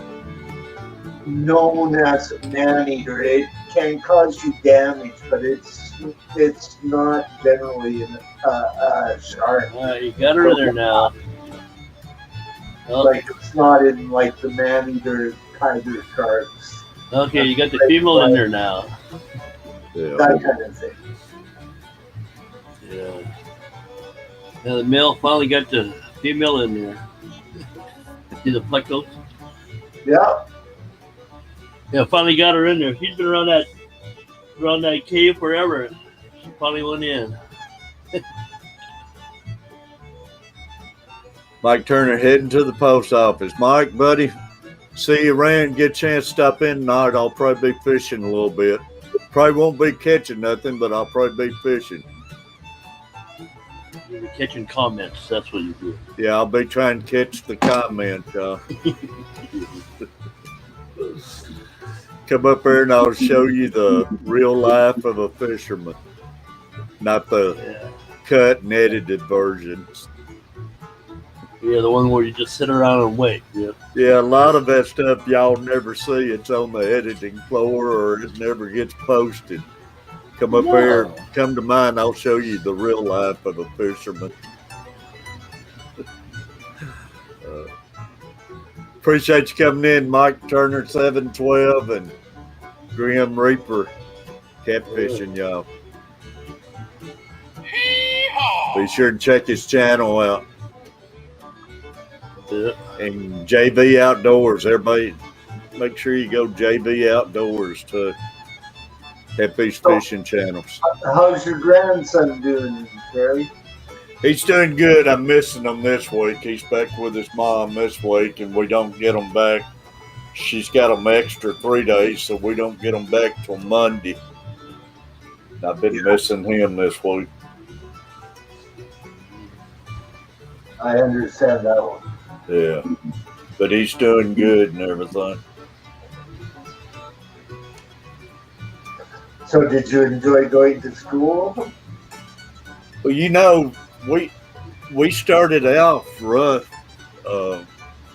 known as a man-eater. It can cause you damage, but it's not generally a shark. You got her in there now. It's not in the man-eater tiger sharks. Okay, you got the female in there now. Yeah. That kind of thing. Yeah. Yeah, the male finally got the female in there. See the plecos? Yeah. Yeah, finally got her in there. She's been around that cave forever. She finally went in. Mike Turner heading to the post office. Mike, buddy, see you around. Get a chance to stop in tonight. I'll probably be fishing a little bit. Probably won't be catching nothing, but I'll probably be fishing. You're catching comments. That's what you do. Yeah, I'll be trying to catch the comment. Come up here and I'll show you the real life of a fisherman, not the cut and edited versions. Yeah, the one where you just sit around and wait. Yeah. Yeah, a lot of that stuff y'all never see. It's on the editing floor or it never gets posted. Come up here, come to mine. I'll show you the real life of a fisherman. Appreciate you coming in, Mike Turner, 712, and Grim Reaper, catfishing y'all. Be sure to check his channel out. Yeah. And JV Outdoors, everybody make sure you go JB Outdoors to Catfish Fishing Channels. How's your grandson doing, Terry? He's doing good. I'm missing him this week. He's back with his mom this week, and we don't get him back. She's got him extra 3 days, so we don't get him back till Monday. I've been missing him this week. I understand that one. Yeah, but he's doing good and everything. So did you enjoy going to school? Well, you know, we started out rough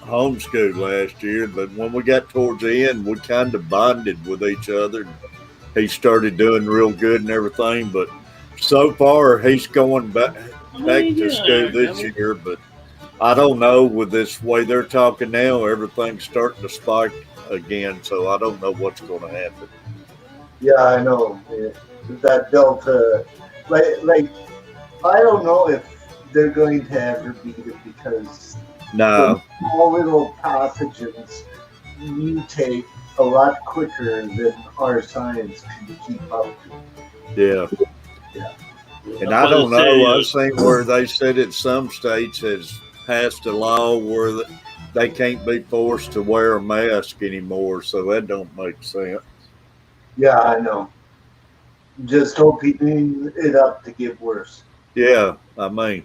homeschool last year, but when we got towards the end, we kind of bonded with each other. He started doing real good and everything, but so far he's going back to school this year. But I don't know, with this way they're talking now, everything's starting to spike again, so I don't know what's going to happen. Yeah, I know. That Delta, like I don't know if they're going to ever beat it, because No. small little pathogens mutate a lot quicker than our science can keep up to. Yeah. And I don't know. I've seen where they said that some states has passed a law where they can't be forced to wear a mask anymore, so that don't make sense. Yeah, I know. Just hoping it up to get worse. Yeah, I mean,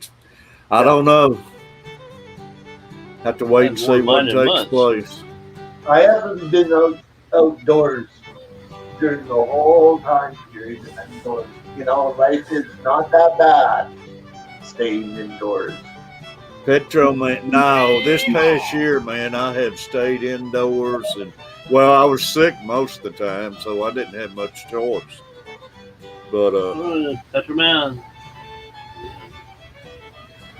I don't know. Have to wait and see what takes place. I haven't been outdoors during the whole time period. And you know, life is not that bad staying indoors. Petro, man, no, this past year, man, I have stayed indoors, and well, I was sick most of the time, so I didn't have much choice. But Petro man.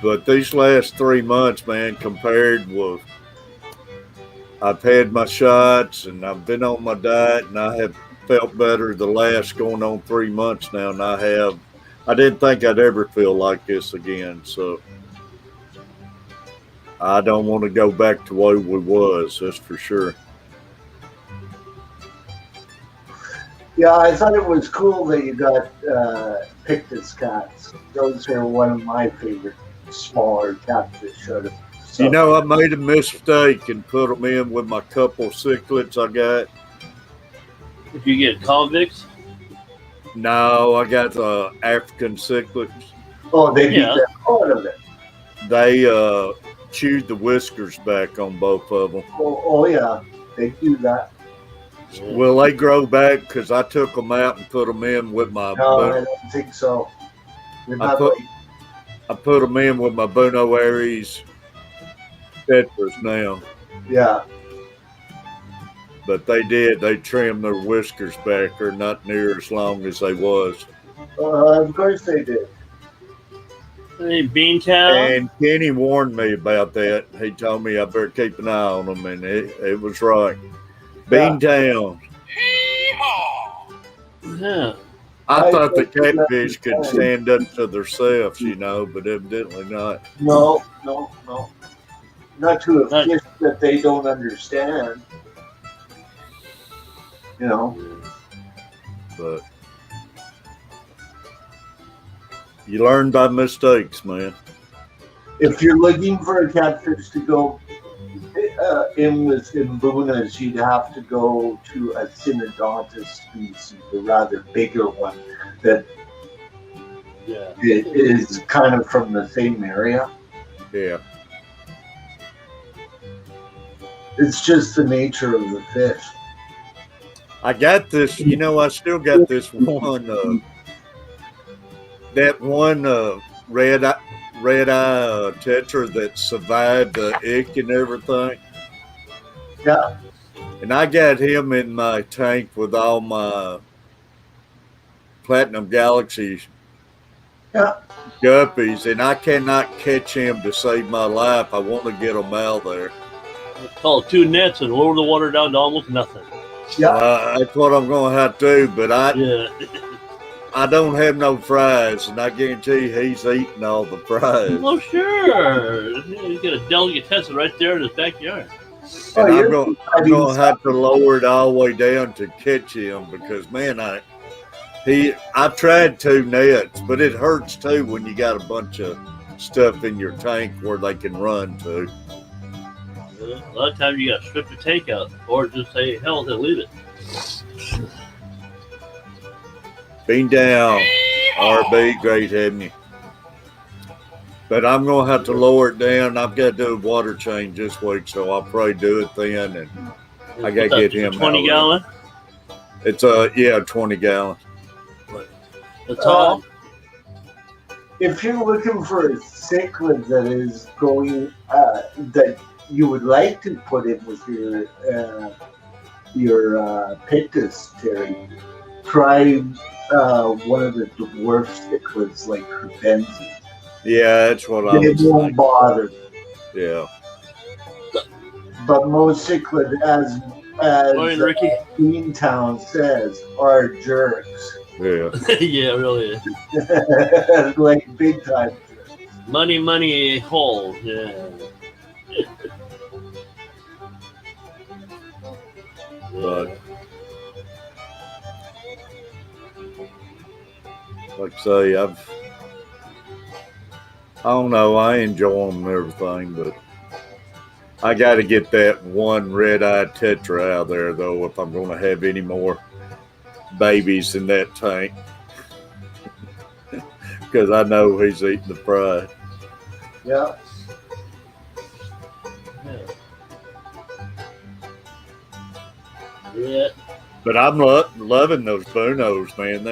But these last 3 months, man, compared with, I've had my shots and I've been on my diet, and I have felt better the last going on 3 months now than I have. I didn't think I'd ever feel like this again, so I don't want to go back to where we was, that's for sure. Yeah, I thought it was cool that you got Pictus cats. Those are one of my favorite smaller catfish. You know, I made a mistake and put them in with my couple cichlids I got. If you get convicts? No, I got African cichlids. Oh, they beat the out of it. They chewed the whiskers back on both of them. Oh yeah, they do that. Well, they grow back because I took them out and put them in with my. No, I don't think so. I put them in with my Buenos Aires tetras now. Yeah. But they did. They trimmed their whiskers back. They're not near as long as they was. Of course they did. Hey, Beantown? And Kenny warned me about that. He told me I better keep an eye on them, and it was right. Beantown. Yeah. I thought the catfish could stand up to themselves, you know, but evidently not. No. Not to a fish that they don't understand. You know. But you learn by mistakes, man. If you're looking for a catfish to go in with Mbunas, you'd have to go to a Synodontis species, a rather bigger one that is kind of from the same area. Yeah. It's just the nature of the fish. I got this, you know, I still got this one, that one red eye tetra that survived the ick and everything. Yeah. And I got him in my tank with all my Platinum Galaxy guppies, and I cannot catch him to save my life. I want to get him out there. Call it 2 nets and lower the water down to almost nothing. Yeah. That's what I'm going to have to do, but I don't have no fries, and I guarantee he's eating all the fries. Oh, sure. You got a delicatessen right there in his backyard. Oh, And you're I'm fighting going to have to lower it all the way down to catch him because, man, I've tried 2 nets, but it hurts too when you got a bunch of stuff in your tank where they can run to. A lot of times you got to strip the tank out, or just say, hell, then leave it. Bean down, RB, great having you. But I'm going to have to lower it down. I've got to do a water change this week, so I'll probably do it then. And I got to get him 20 out. gallon? It's 20 gallon. That's all? If you're looking for a cichlid that is going, that you would like to put in with your Pictus, Terry, try one of the dwarf cichlids like Crepensis. Yeah, that's what I They was won't thinking. bother. Yeah. But most cichlid, as Morning, Ricky. Beantown says, are jerks. Yeah. Yeah, it really is. Like big time jerks. Money, hole. Yeah. But like I say, I don't know. I enjoy them and everything, but I got to get that one red-eyed tetra out there, though, if I'm going to have any more babies in that tank. Because I know he's eating the pride. Yeah. Yeah. But I'm loving those Bunos, man.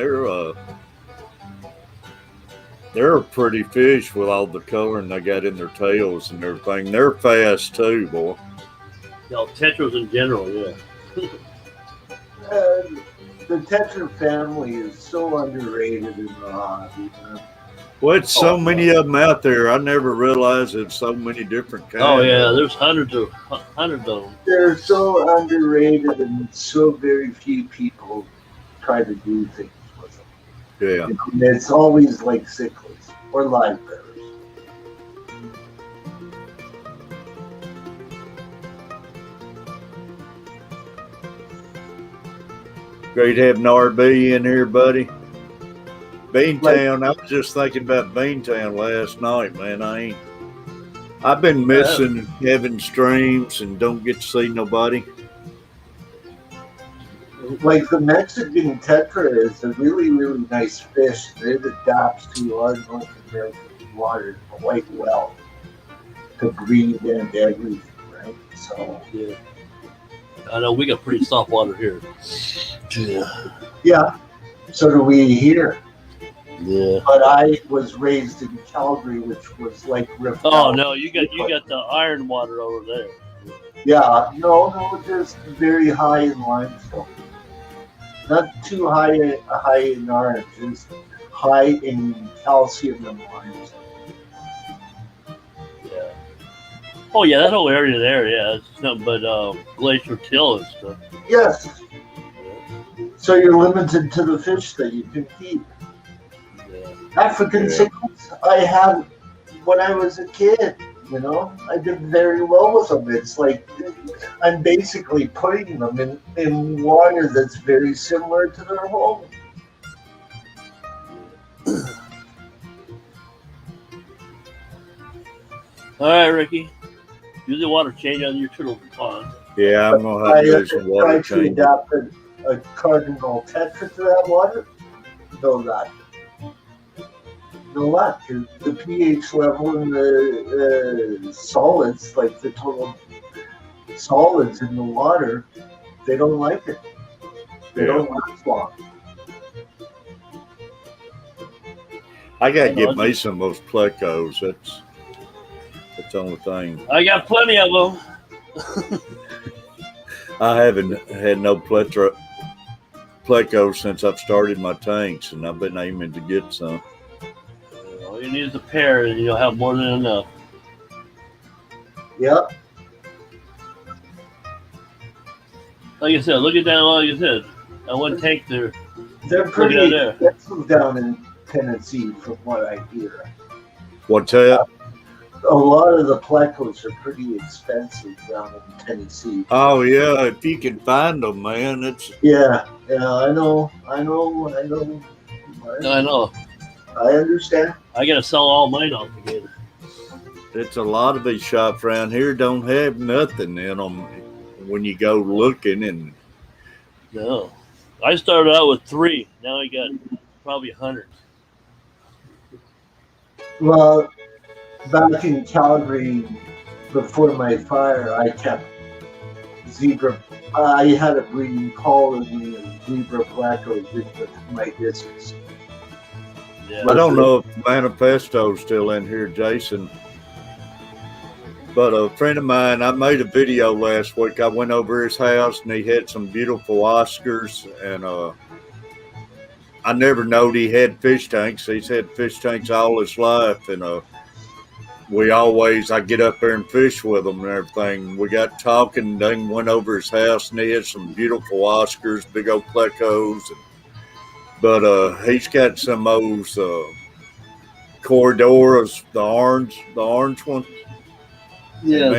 They're a pretty fish with all the coloring they got in their tails and everything. They're fast too, boy. Tetras in general, yeah. The Tetra family is so underrated in the hobby. Well, it's so many of them out there. I never realized there's so many different kinds. Oh yeah, there's hundreds of them. They're so underrated, and so very few people try to do things with them. Yeah. And it's always like cichlids or live bearers. Great having RB in here, buddy. Beantown, I was just thinking about Beantown last night, man. I've been missing having streams and don't get to see nobody. Like the Mexican tetra is a really, really nice fish. It adapts to our North American waters quite well to breed and everything, right? So yeah, I know we got pretty soft water here. Yeah, so do we here. Yeah. But I was raised in Calgary, which was like Rift. Oh no, you got the iron water over there. Yeah, no, just very high in limestone. Not too high in orange, just high in calcium and limestone. Yeah. Oh yeah, that whole area there, yeah, it's nothing but glacier till and stuff. Yes. So you're limited to the fish that you can keep. Yeah. African cichlids I had when I was a kid, I did very well with them. It's like I'm basically putting them in water that's very similar to their home. All right, Ricky. Do the water change on your turtle pond. Yeah, I'm going to have to do some water Try to change. adapt a cardinal tetra to that water. No luck. No luck. The pH level in the solids, like the total solids in the water, they don't like it. They don't last long. I got to get me some of those plecos. That's the only thing. I got plenty of them. I haven't had no pleco since I've started my tanks, and I've been aiming to get some. All you need is a pair, and you'll have more than enough. Yep. Like I said, look at that. Like I said, that one tank there. They're pretty expensive down in Tennessee, from what I hear. What's that? a lot of the plecos are pretty expensive down in Tennessee. Oh yeah, if you can find them, man, Yeah, I know. I know. I understand. I gotta sell all mine altogether. it's a lot of these shops around here don't have nothing in them when you go looking, and No. I started out with 3. Now I got probably 100. Well, back in Calgary, before my fire, I kept zebra. I had a breeding colony of zebra plecos with my business. Yeah. I don't know if Manifesto's still in here, Jason. But a friend of mine, I made a video last week. I went over his house and he had some beautiful Oscars, and I never knowed he had fish tanks. He's had fish tanks all his life, and I get up there and fish with him and everything. We got talking, then went over his house, and he had some beautiful Oscars, big old plecos. But he's got some of those Corridoras, the orange one. Yeah,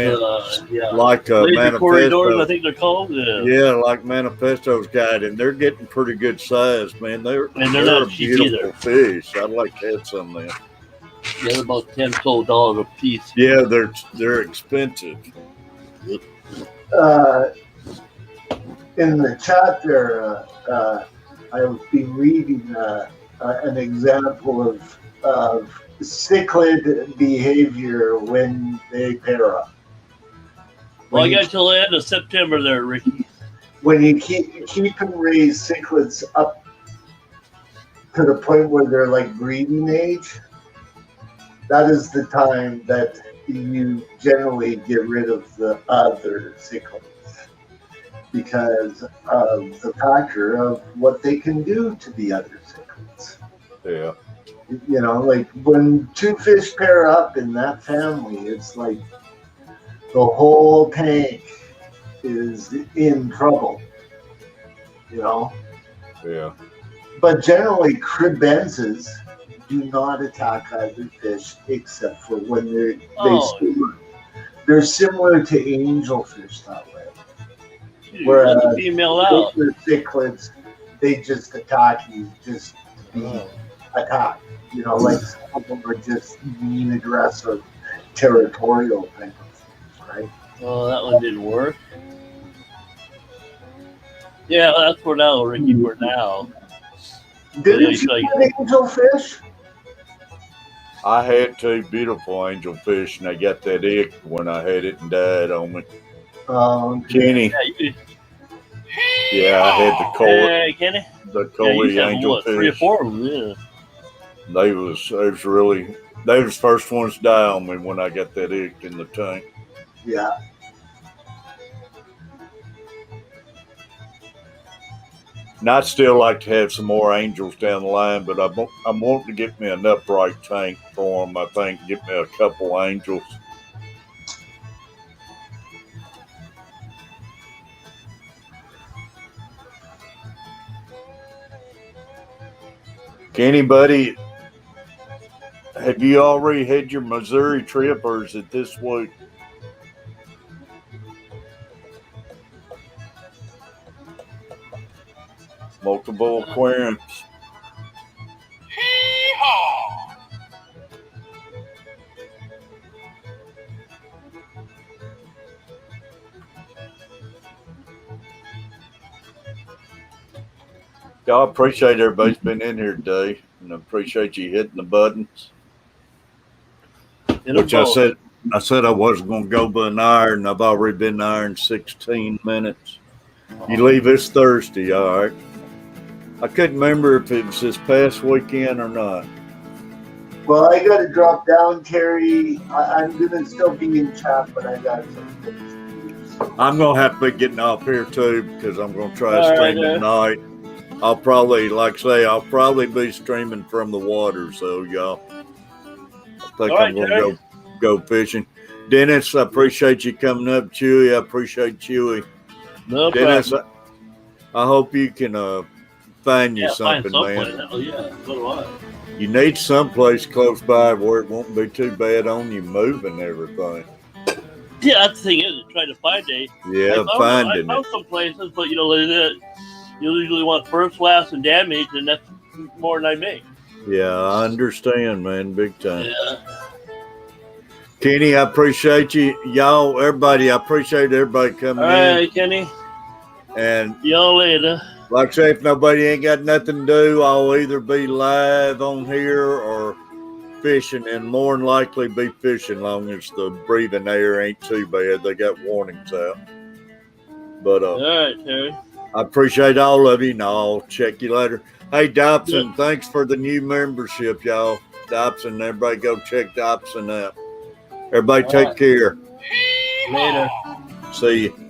Like Laser Manifesto. corridors, I think they're called. Yeah, like Manifesto's got, and they're getting pretty good size, man. They're not a cheap beautiful either. fish. I'd like to have some of them. Yeah, they're about $10, $12 a piece. Yeah, they're expensive. In the chat there, I've been reading an example of cichlid behavior when they pair up. Well, I got till the end of September there, Ricky. When you keep and raise cichlids up to the point where they're like breeding age, that is the time that you generally get rid of the other cichlids because of the factor of what they can do to the other cichlids. Yeah. You know, like when 2 fish pair up in that family, it's like the whole tank is in trouble, you know? Yeah. But generally, cribenzas do not attack other fish except for when they're similar to angelfish that way. Whereas the female out. cichlids, they just attack you, just to be attacked. You know, like some of them are just mean, aggressive, territorial things, right? Oh, that one didn't work. Yeah, that's for now, Ricky, for now. Didn't you get angelfish? I had 2 beautiful angelfish, and they got that ick when I had it and died on me. Kenny. Yeah, I had the koi. Hey, Kenny. The koi angelfish. 3 or 4 of them, yeah. They was the first ones to die on me when I got that ick in the tank. Yeah. And I'd still like to have some more angels down the line, but I'm wanting to get me an upright tank for them. I think get me a couple angels. Anybody, have you already had your Missouri trip, or is it this week? Multiple aquariums. I appreciate everybody's been in here today, and I appreciate you hitting the buttons. Which I said I wasn't going to go but an hour, and I've already been there in 16 minutes. You leave this Thursday, all right? I couldn't remember if it was this past weekend or not. Well, I got to drop down, Terry. I'm going to still be in chat, but I got some things to do. So. I'm going to have to be getting off here, too, because I'm going to try to stream tonight. I'll probably, I'll probably be streaming from the water, so y'all. I think I'm going to go fishing. Dennis, I appreciate you coming up. Chewy, I appreciate Chewy. No Dennis, problem. I hope you can find you something, find man. Hell yeah, so do I. You need someplace close by where it won't be too bad on you moving everything. Yeah, that's the thing is trying to find a. Yeah, I found some places, but you usually want first, last, and damage, and that's more than I make. Yeah, I understand, man, big time. Yeah. Kenny, I appreciate you, y'all, everybody. I appreciate everybody coming All in. right, Kenny. And Y'all later. like I say, if nobody ain't got nothing to do, I'll either be live on here or fishing, and more than likely be fishing long as the breathing air ain't too bad. They got warnings out. But All right, Terry. I appreciate all of you, and I'll check you later. Hey, Dobson, thanks for the new membership, y'all. Dobson, everybody go check Dobson out. Everybody take care. Later. See you.